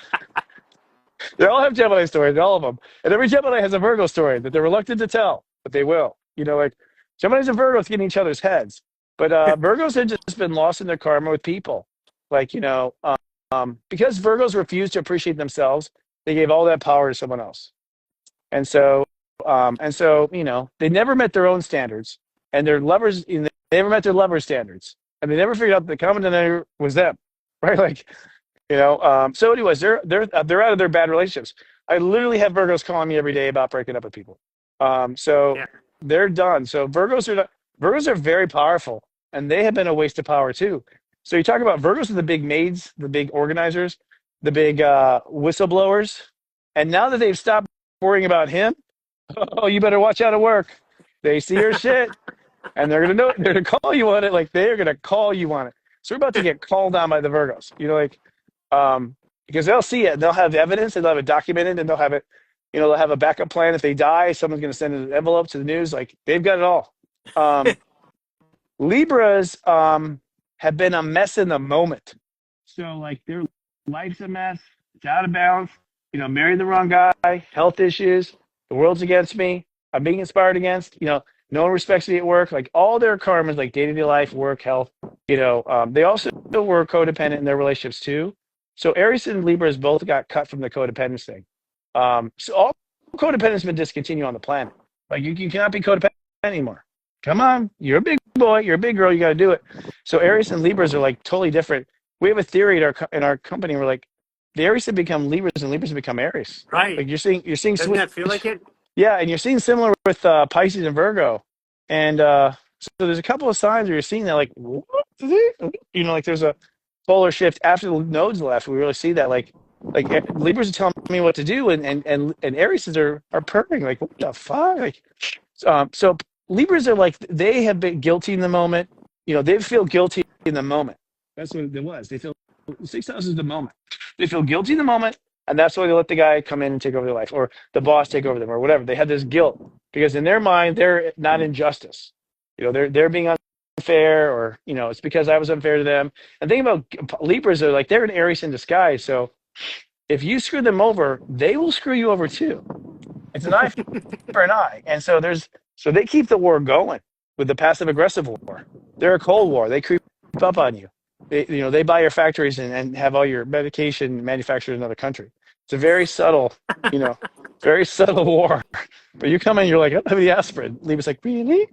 they all have Gemini stories, all of them. And every Gemini has a Virgo story that they're reluctant to tell, but they will. Like Geminis and Virgos get in each other's heads. But Virgos have just been lost in their karma with people. Like, because Virgos refuse to appreciate themselves, they gave all that power to someone else. And so, they never met their own standards. And their lovers, they never met their lovers' standards. And they never figured out that the common denominator was them. Right? Like, so anyways, they're out of their bad relationships. I literally have Virgos calling me every day about breaking up with people. They're done. So Virgos are very powerful, and they have been a waste of power too. So you talk about Virgos are the big maids, the big organizers, the big whistleblowers, and now that they've stopped worrying about him, oh, you better watch out at work. They see your shit, and they're gonna call you on it. Like they are gonna call you on it. So we're about to get called on by the Virgos. Because they'll see it, they'll have evidence, and they'll have it documented, and they'll have it. They'll have a backup plan. If they die, someone's going to send an envelope to the news. Like they've got it all. Libras have been a mess in the moment. So like their life's a mess. It's out of bounds. Married the wrong guy. Health issues. The world's against me. I'm being inspired against. No one respects me at work. Like all their karma is like day-to-day life, work, health. They also were codependent in their relationships too. So Aries and Libras both got cut from the codependence thing. So all codependence has been discontinued on the planet. Like you cannot be codependent anymore. Come on, you're a big boy, you're a big girl, you got to do it. So Aries and Libras are like totally different. We have a theory in our company. We're like, the Aries have become Libras and Libras have become Aries. Right. Like you're seeing. Doesn't that feel like it? Yeah, and you're seeing similar with Pisces and Virgo, and so there's a couple of signs where you're seeing that, like, what? Like there's a polar shift after the nodes left. We really see that, like Libras are telling me what to do, and Aries are purring, like, what the fuck? Like, so Libras are like, they have been guilty in the moment. They feel guilty in the moment. That's what it was. They feel 6 houses the moment. They feel guilty in the moment, and that's why they let the guy come in and take over their life, or the boss take over them, or whatever. They have this guilt because in their mind they're not in justice. They're being unfair, or it's because I was unfair to them. And think about Libras are like, they're an Aries in disguise. So if you screw them over, they will screw you over too. It's an eye for an eye. And so they keep the war going with the passive aggressive war. They're a cold war. They creep up on you. They buy your factories and have all your medication manufactured in another country. It's a very subtle, very subtle war. But you come in, you're like, I don't have the aspirin. Libras like, really?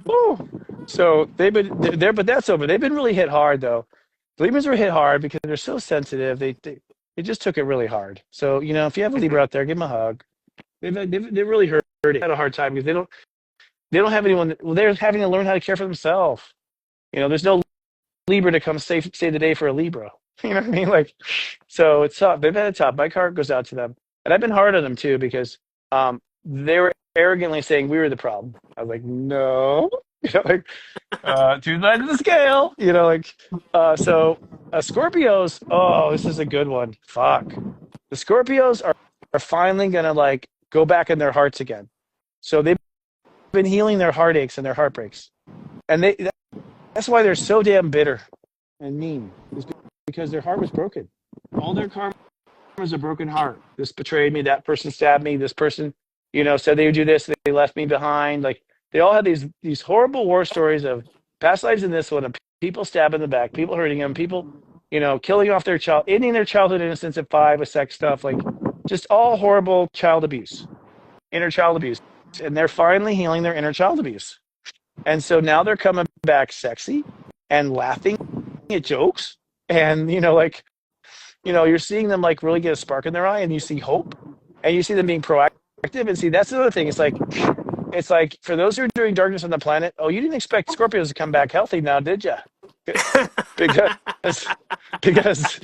Oh. So they've been there, but that's over. They've been really hit hard though. The Libras were hit hard because they're so sensitive. They just took it really hard. So if you have a Libra out there, give them a hug. They've really hurt. Had a hard time because they don't have anyone. Well, they're having to learn how to care for themselves. There's no Libra to come save the day for a Libra. You know what I mean? Like, so it's tough. They've had it tough. My heart goes out to them, and I've been hard on them too because they were arrogantly saying we were the problem. I was like, no, two sides of the scale. So Scorpios. Oh, this is a good one. Fuck, the Scorpios are finally gonna like go back in their hearts again. So they've been healing their heartaches and their heartbreaks, and that's why they're so damn bitter and mean. It's because their heart was broken. All their karma is a broken heart. This betrayed me. That person stabbed me. This person, said they would do this. They left me behind. Like they all had these horrible war stories of past lives in this one, of people stabbing the back, people hurting them, people, killing off their child, ending their childhood innocence at 5 with sex stuff, like just all horrible child abuse, inner child abuse. And they're finally healing their inner child abuse. And so now they're coming back sexy and laughing at jokes. And, you're seeing them like really get a spark in their eye, and you see hope, and you see them being proactive And see, that's another thing. It's like for those who are doing darkness on the planet. Oh, you didn't expect Scorpios to come back healthy now, did you? Because because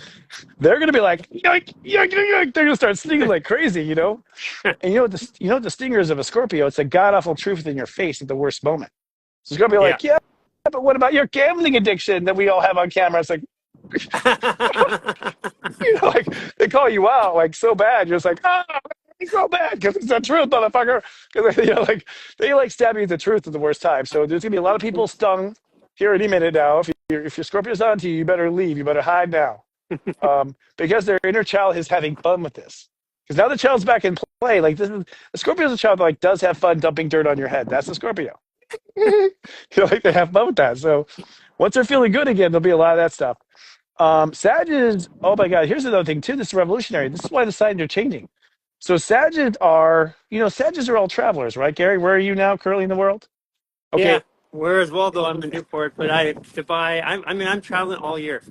they're gonna be like yoink, yoink, yoink, yoink. They're gonna start stinging like crazy, you know. And you know what the stinger is of a Scorpio? It's a god awful truth in your face at the worst moment. So it's gonna be Yeah. like, yeah, but what about your gambling addiction that we all have on camera? It's like, you know, like they call you out like so bad. You're just like, it's so bad because it's the truth, motherfucker. Because you know, like they like stab you with the truth at the worst time. So there's gonna be a lot of people stung here any minute now. If your Scorpio's on to you, you better leave. You better hide now, because their inner child is having fun with this. Because now the child's back in play. Like this is the Scorpio's a child that like does have fun dumping dirt on your head. That's the Scorpio. You know, like they have fun with that. So once they're feeling good again, there'll be a lot of that stuff. Sagittarius, oh my God, here's another thing too. This is revolutionary. This is why the signs are changing. So Sagittarius are, Sagittarius are all travelers, right, Gary? Where are you now currently in the world? Okay. Yeah. Whereas Waldo, I'm in Newport, but I'm traveling all year.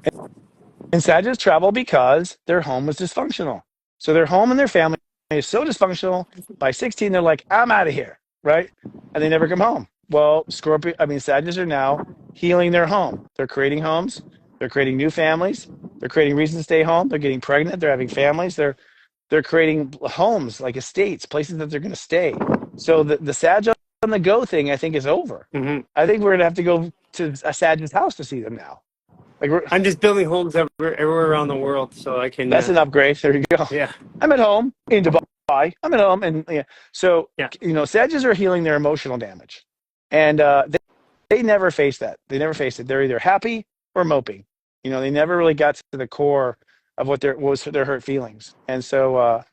And Sagittarius travel because their home was dysfunctional. So their home and their family is so dysfunctional. By 16, they're like, I'm out of here, right? And they never come home. Well, Sagittarius are now healing their home. They're creating homes. They're creating new families. They're creating reasons to stay home. They're getting pregnant. They're having families. They're creating homes, like estates, places that they're going to stay. So the Sag on the go thing, I think, is over. Mm-hmm. I think we're going to have to go to a Sag's house to see them now. I'm just building homes everywhere around the world, so I can. That's an upgrade. There you go. Yeah. I'm at home in Dubai. I'm at home, and so Yeah. Sagittarius are healing their emotional damage, and they never face that. They never face it. They're either happy or moping. They never really got to the core of what was their hurt feelings, and so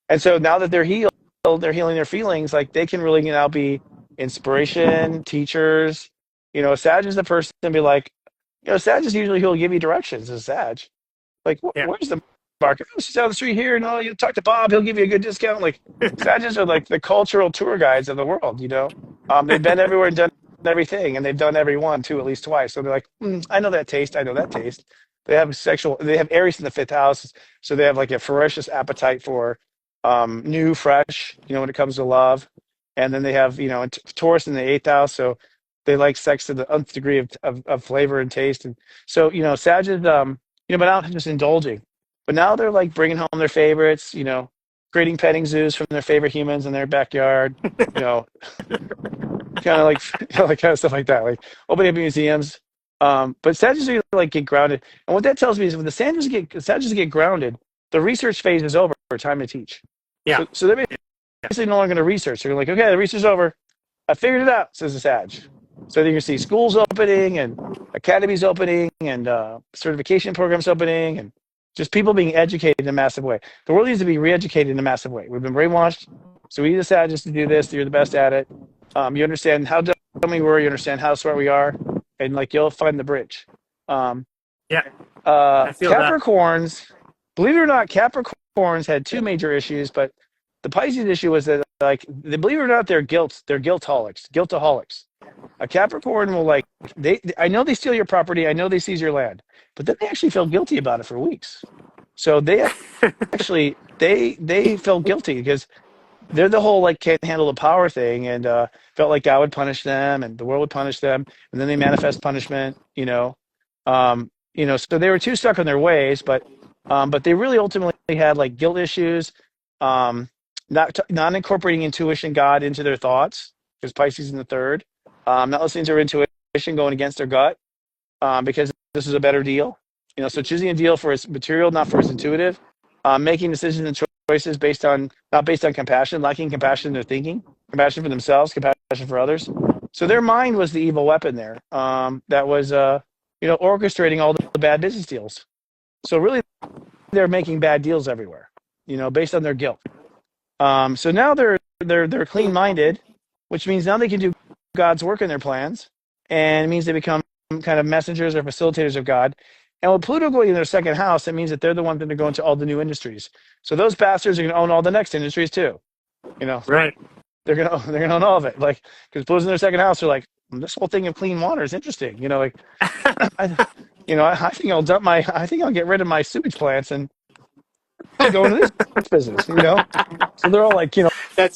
now that they're healed, they're healing their feelings. Like they can really now be inspiration, teachers. Sag is the person to be like. Sag is usually who'll give you directions as Sag. Like, where's the market? Oh, she's down the street here. No, you talk to Bob. He'll give you a good discount. Like, Sagittarius are like the cultural tour guides of the world, They've been everywhere and done everything, and they've done every one, too, at least twice. So they're like, I know that taste. I know that taste. They have Aries in the 5th house. So they have like a ferocious appetite for new, fresh, when it comes to love. And then they have, Taurus in the 8th house. So they like sex to the nth degree of flavor and taste. And so, Sag is, but now just indulging. But now they're like bringing home their favorites, creating petting zoos from their favorite humans in their backyard, kind of like kind of stuff like that, like opening up museums. But Sagittarius are like get grounded. And what that tells me is when the Sagittarius get grounded, the research phase is over. Time to teach. Yeah. So they're basically no longer going to research. They're like, okay, the research is over. I figured it out, says the Sag. So you can see schools opening and academies opening and certification programs opening and just people being educated in a massive way. The world needs to be re-educated in a massive way. We've been brainwashed. So we need the Sagittarius to do this. You're the best at it. You understand how dumb we were. You understand how smart we are. And like you'll find the bridge. Capricorns, believe it or not, Capricorns had two major issues, but the Pisces issue was that believe it or not, they're guiltaholics. A Capricorn will I know they steal your property. I know they seize your land, but then they actually feel guilty about it for weeks. So they actually, they felt guilty because they're the whole can't handle the power thing and felt like God would punish them and the world would punish them. And then they manifest punishment, so they were too stuck in their ways, but they really ultimately had guilt issues, not incorporating intuition, God into their thoughts because Pisces in the 3rd. Not listening to their intuition, going against their gut, because this is a better deal. So choosing a deal for its material, not for its intuitive, making decisions and choices not based on compassion, lacking compassion in their thinking, compassion for themselves, compassion for others. So their mind was the evil weapon there, that was, orchestrating all the bad business deals. So really, they're making bad deals everywhere, based on their guilt. So now they're clean-minded, which means now they can do God's work in their plans, and it means they become kind of messengers or facilitators of God. And with Pluto going in their 2nd house, it means that they're the ones that are going to all the new industries. So those bastards are going to own all the next industries too. Right. They're gonna own all of it. Because Pluto's in their 2nd house, they're like, this whole thing of clean water is interesting. I think I'll get rid of my sewage plants and go into this business. So they're all That's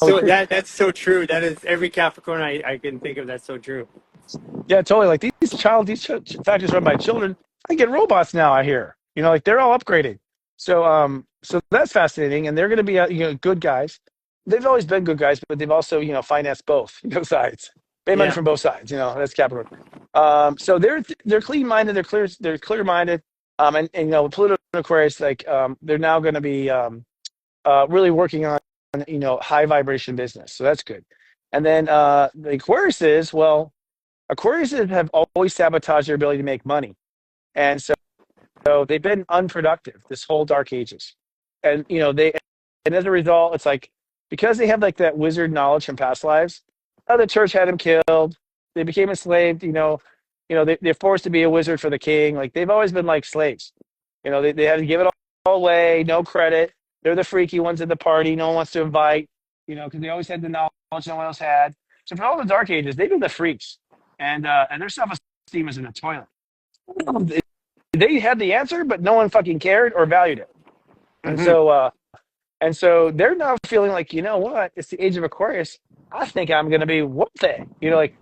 so true. That is every Capricorn I can think of. That's so true. Yeah, totally. Like factories run by children. I get robots now. I hear, like they're all upgrading. So that's fascinating, and they're going to be, good guys. They've always been good guys, but they've also, financed both, sides. Made money Yeah. from both sides. That's Capricorn. So they're clean minded. They're clear minded. And Pluto and Aquarius, like, they're now going to be really working on, high vibration business. So that's good. And then the Aquariuses have always sabotaged their ability to make money. And so they've been unproductive this whole dark ages. And and as a result, it's like, because they have like that wizard knowledge from past lives, the church had them killed. They became enslaved, they're forced to be a wizard for the king. Like, they've always been like slaves. They had to give it all away, no credit. They're the freaky ones at the party. No one wants to invite, because they always had the knowledge no one else had. So for all the dark ages, they've been the freaks. And their self-esteem is in the toilet. They had the answer, but no one fucking cared or valued it. And Hmm. so they're now feeling like, you know what? It's the age of Aquarius. I think I'm going to be whooped. Like,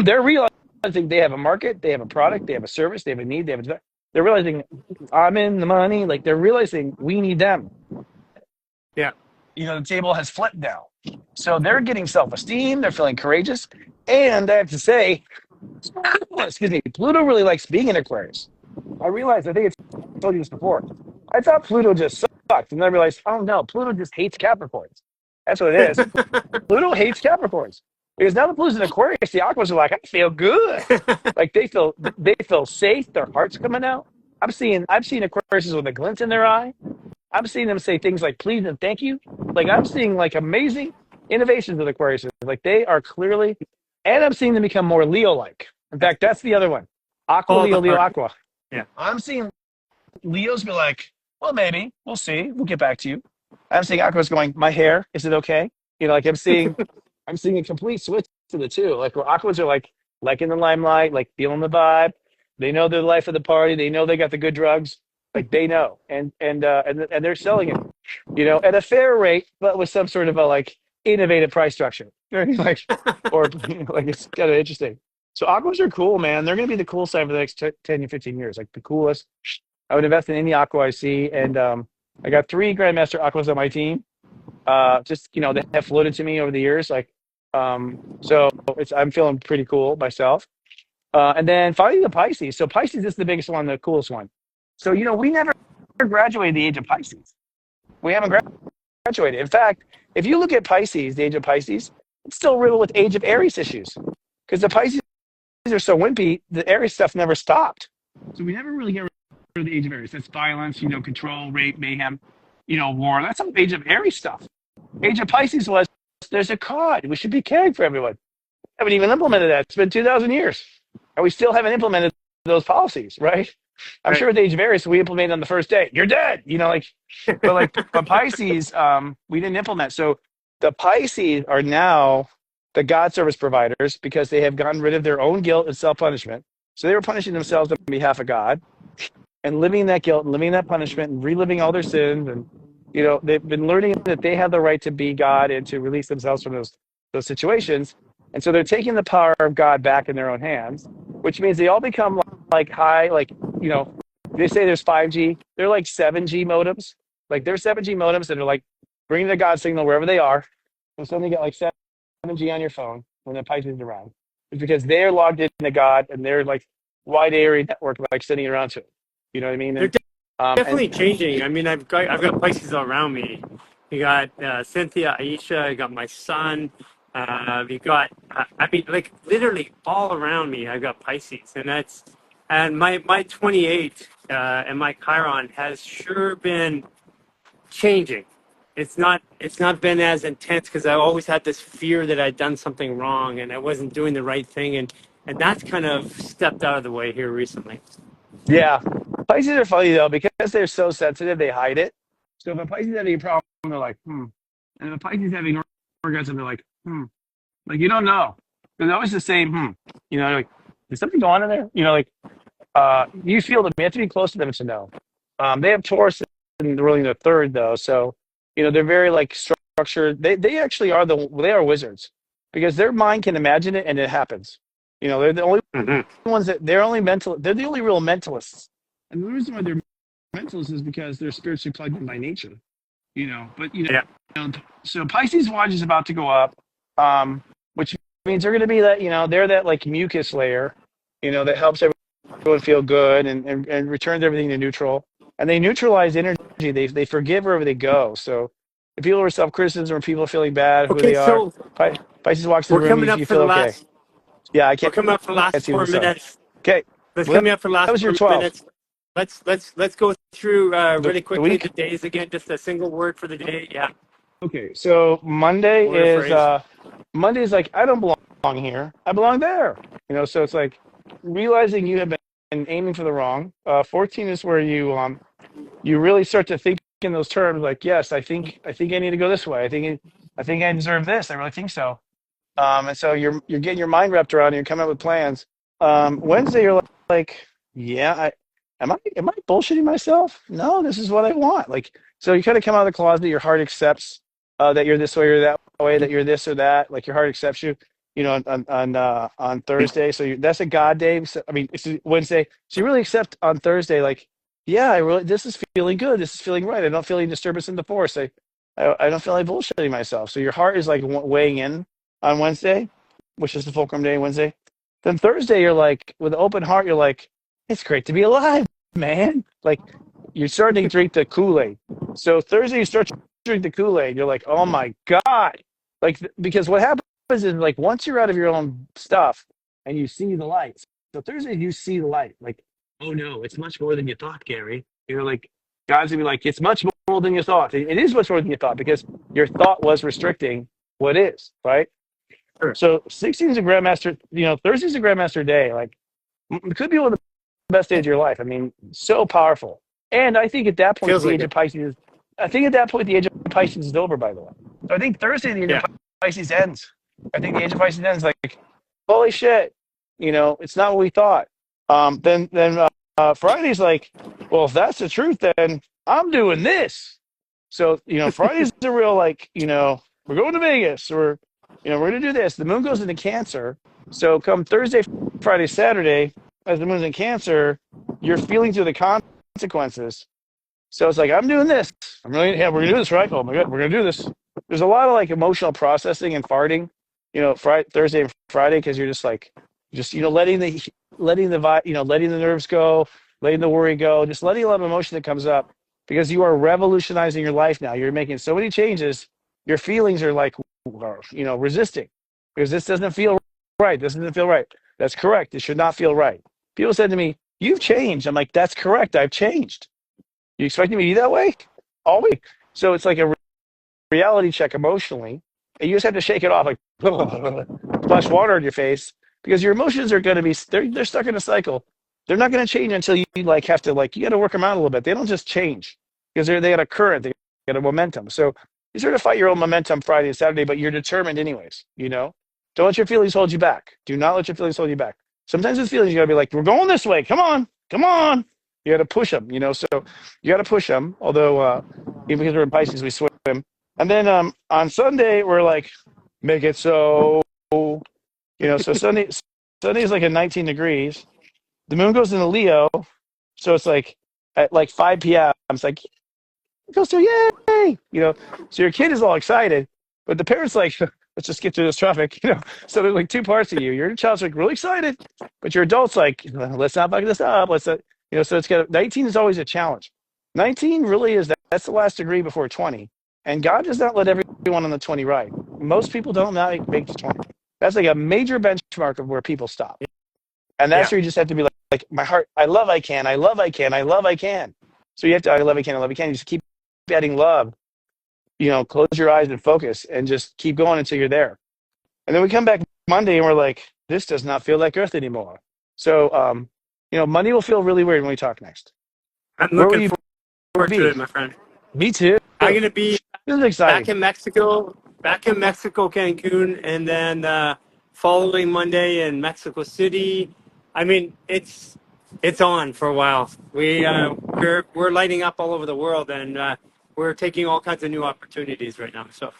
they're realizing they have a market, they have a product, they have a service, they have a need, they're realizing I'm in the money. Like, they're realizing we need them. Yeah. The table has flipped now. So they're getting self-esteem. They're feeling courageous. And I have to say, excuse me, Pluto really likes being in Aquarius. I realized, I think I told you this before. I thought Pluto just sucked. And then I realized, oh no, Pluto just hates Capricorns. That's what it is. Pluto hates Capricorns. Because now that Pluto's in Aquarius, the Aquas are like, I feel good. Like, they feel safe. Their heart's coming out. I've seen Aquariuses with a glint in their eye. I'm seeing them say things like please and thank you. Like, I'm seeing like amazing innovations with Aquariuses. Like, they are clearly, and I'm seeing them become more Leo-like. In fact, that's the other one. Aqua, All the Leo, Leo, heart. Aqua. Yeah. I'm seeing Leos be like, well, maybe. We'll see. We'll get back to you. I'm seeing Aqua's going, my hair, is it okay? Like, I'm seeing a complete switch to the two. Like, where Aquas are like in the limelight, like feeling the vibe. They know they're the life of the party. They know they got the good drugs. Like, they know. And they're selling it, at a fair rate, but with some sort of a like innovative price structure. Like, or like, it's kind of interesting. So Aquas are cool, man. They're going to be the cool side for the next 10 or 15 years. Like, the coolest. I would invest in any Aqua I see. And I got 3 Grandmaster Aquas on my team. Just, they have floated to me over the years. Like, so I'm feeling pretty cool myself. And then finally the Pisces. So Pisces is the biggest one, the coolest one. So, we never graduated the age of Pisces. We haven't graduated. In fact, if you look at Pisces, the age of Pisces, it's still riddled with age of Aries issues. Because the Pisces are so wimpy, the Aries stuff never stopped. So we never really get rid of the age of Aries. That's violence, control, rape, mayhem, war. That's all age of Aries stuff. Age of Pisces was, there's a code. We should be caring for everyone. Haven't even implemented that. It's been 2,000 years. And we still haven't implemented those policies, right? I'm sure at the age of Aries, we implemented on the first day. You're dead. But Pisces, we didn't implement. So the Pisces are now the God service providers because they have gotten rid of their own guilt and self-punishment. So they were punishing themselves on behalf of God and living that guilt and living that punishment and reliving all their sins. And, they've been learning that they have the right to be God and to release themselves from those situations. And so they're taking the power of God back in their own hands, which means they all become like high, like, they say there's 5G. They're like 7G modems. Like, they're 7G modems that are like bringing the God signal wherever they are. So suddenly you get like 7G on your phone when the Pisces is around. It's because they're logged into God and they're like wide area network, like sending it around to it. You know what I mean? They're definitely changing. I mean, I've got Pisces all around me. You got Cynthia, Aisha. I got my son. We got. I mean, like, literally all around me. I've got Pisces, and my 28 and my Chiron has sure been changing. It's not been as intense because I always had this fear that I'd done something wrong and I wasn't doing the right thing, and that's kind of stepped out of the way here recently. Yeah. Pisces are funny, though, because they're so sensitive, they hide it. So if a Pisces is having a problem, they're like, And if a Pisces is having orgasm, they're like, Like, you don't know. They're always the same, Like, is something going on in there? You feel them. You have to be close to them to know. They have Taurus in really the third, though. So, they're very, like, strong structure. They actually are they are wizards because their mind can imagine it and it happens. They're the only Hmm. ones that they're the only real mentalists. And the reason why they're mentalists is because they're spiritually plugged in by nature. But Yeah. so Pisces watch is about to go up, which means they're going to be that, they're that like mucus layer, that helps everyone feel good and returns everything to neutral. And they neutralize energy. They forgive wherever they go. So if people are self-criticism or people are feeling bad, who Okay, they are, so Pisces walks in we're the room, coming you, up you for feel the okay. last. Yeah, I We're can't coming up for the last see the four sun. minutes. Okay. Let's Well, coming up for the that last was your 4 12. minutes. Let's go through The, really the quickly the week. days again. Just a single word for the day. Yeah, Okay. So word or phrase. Monday is like, I don't belong here. I belong there. So it's like realizing you have been aiming for the wrong. 14 is where you really start to think in those terms like, yes, I think I need to go this way. I think I deserve this. I really think so. And so you're getting your mind wrapped around it, you're coming up with plans. Wednesday you're like, yeah, am I bullshitting myself? No, this is what I want. Like, so you kind of come out of the closet, your heart accepts that you're this way or that way, that you're this or that. Like your heart accepts you, on Thursday. So that's a God day. So, I mean, it's Wednesday. So you really accept on Thursday, like, yeah, this is feeling good. This is feeling right. I don't feel any disturbance in the force. I don't feel like bullshitting myself. So your heart is like weighing in on Wednesday, which is the fulcrum day, Wednesday. Then Thursday, you're like, with an open heart, you're like, it's great to be alive, man. Like, you're starting to drink the Kool-Aid. So Thursday, you start to drink the Kool-Aid. You're like, oh my God. Like, because what happens is, like, once you're out of your own stuff and you see the lights. So Thursday, you see the light. Like, oh no, it's much more than you thought, Gary. Like, God's gonna be like, it's much more than you thought. It is much more than you thought because your thought was restricting what is, right? Sure. So 16 is a grandmaster, Thursday's a grandmaster day. Like, it could be one of the best days of your life. I mean, so powerful. And I think at that point, Feels the like age of it. Pisces, I think at that point, the age of Pisces is over, by the way. So I think Thursday, the age of Yeah. Pisces ends. I think the age of Pisces ends like, holy shit, it's not what we thought. Then Friday's like, well, if that's the truth, then I'm doing this. So, Friday's a real, like, we're going to Vegas or, we're going to do this. The moon goes into Cancer. So come Thursday, Friday, Saturday, as the moon's in Cancer, you're feeling through the consequences. So it's like, I'm doing this. We're going to do this, right? Oh my God, we're going to do this. There's a lot of like emotional processing and farting, Thursday and Friday, because you're just like, letting letting the nerves go, letting the worry go, just letting a lot of emotion that comes up because you are revolutionizing your life now. You're making so many changes. Your feelings are like, resisting because this doesn't feel right. This doesn't feel right. That's correct. It should not feel right. People said to me, you've changed. I'm like, that's correct. I've changed. You expecting me to be that way? Always. So it's like a reality check emotionally. And you just have to shake it off, like splash water on your face because your emotions are going to be, they're stuck in a cycle. They're not going to change until you like have to, like, you got to work them out a little bit. They don't just change because they got a current, they got a momentum. So you sort of fight your own momentum Friday and Saturday, but you're determined anyways, Don't let your feelings hold you back. Do not let your feelings hold you back. Sometimes with feelings, you got to be like, we're going this way. Come on. Come on. You got to push them, So you got to push them. Although, even because we're in Pisces, we swim. And then on Sunday, we're like, make it so, so Sunday is like at 19 degrees. The moon goes into Leo. So it's like at like 5 p.m. It's like, it goes to yay, So your kid is all excited, but the parents like, let's just get through this traffic, So there's like two parts of you. Your child's like really excited, but your adult's like, let's not fuck this up. So it's got 19 is always a challenge. 19 really is that's the last degree before 20. And God does not let everyone on the 20 ride. Most people don't make the 20. That's like a major benchmark of where people stop. And that's Yeah. where you just have to be like my heart, I love I can, I love I can, I love I can. So you have to, I love I can, I love I can. You just keep adding love, close your eyes and focus and just keep going until you're there. And then we come back Monday and we're like, this does not feel like Earth anymore. So, Monday will feel really weird when we talk next. I'm Where will looking you forward to be? it, my friend. Me too. I'm gonna be This is exciting. back in Mexico, Cancun, and then following Monday in Mexico City. I mean, it's on for a while. We're lighting up all over the world, and we're taking all kinds of new opportunities right now. So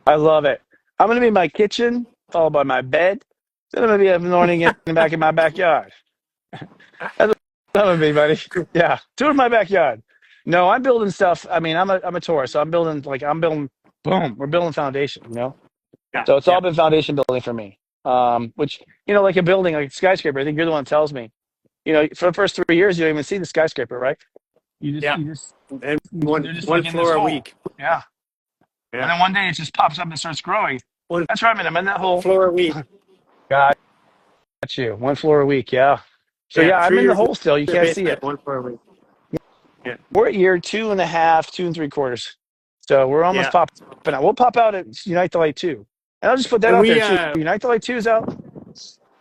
I love it. I'm going to be in my kitchen, followed by my bed. Then I'm going to be up in the morning getting back in my backyard. That's what I'm going to be, buddy. Yeah, two in my backyard. No, I'm building stuff. I mean, I'm a Taurus, so boom, we're building foundation, you know? Yeah, So it's yeah, all been foundation building for me. Which, you know, like a building, like a skyscraper, I think you're the one that tells me, you know, for the first 3 years, you don't even see the skyscraper, right? yeah. And They're just one like in this floor a hole. week. Yeah. And Yeah, then one day it just pops up and starts growing. one That's right, man. I'm in that hole. floor a week. Got you. One floor a week. Yeah. So Yeah, yeah, I'm 3 in the years in hole still. You the can't see basement, it. one floor a week. Yeah, We're at year 2.5, 2 3/4. So we're almost yeah. popping out. We'll pop out at Unite the Light 2. And I'll just put that And out we, there too. Unite the Light 2 is out.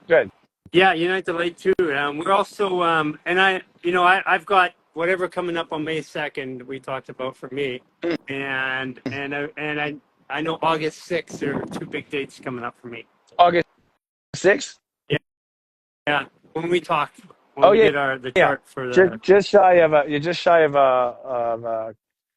Good. yeah, Unite the Light too. We're also, and I've got whatever coming up on May 2nd. We talked about for me, and I know August 6th. There are two big dates coming up for me. August 6th. Yeah, when we talked, Oh we yeah, did the yeah. chart for the. Just shy of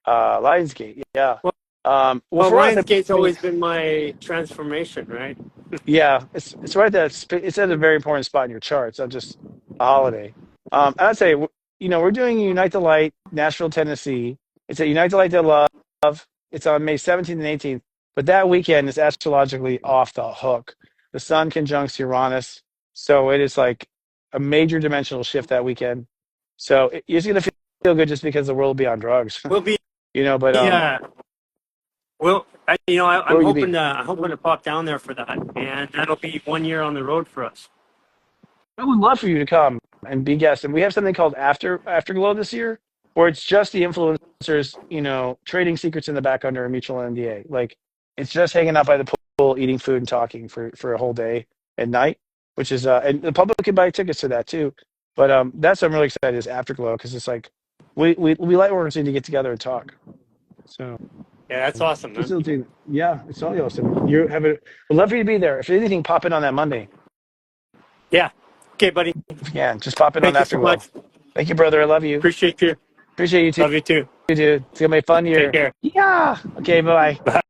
Lionsgate. Yeah. Well, Well, well, for us, Lionsgate's always been my transformation, right? yeah, it's right there. It's at a very important spot in your chart. It's not just a holiday. I'd say you know we're doing Unite the Light, Nashville, Tennessee. It's at Unite the Light to Love. It's on May 17th and 18th. But that weekend is astrologically off the hook. The Sun conjuncts Uranus, so it is like a major dimensional shift that weekend. So it's gonna feel good just because the world will be on drugs, We'll be, you know. But yeah. Well, where I'm will you hoping be? to pop down there for that, and that'll be 1 year on the road for us. I would love for you to come and be guest. And we have something called Afterglow this year, where it's just the influencers, you know, trading secrets in the back under a mutual NDA. Like it's just hanging out by the pool, eating food and talking for a whole day at night, which is and the public can buy tickets to that too. But that's what I'm really excited is Afterglow because it's like we light workers need to get together and talk. So Yeah, that's awesome, man. facilitating, yeah, it's all awesome. You have it. We'd love for you to be there. If anything, pop in on that Monday. Yeah. Okay, buddy. Yeah, just pop in on Thank you so Afterglow. much. Thank you, brother. I love you. Appreciate you. Appreciate you too, Love you too. dude. It's gonna be a fun Take year. care. Yeah. Okay. Bye. Bye.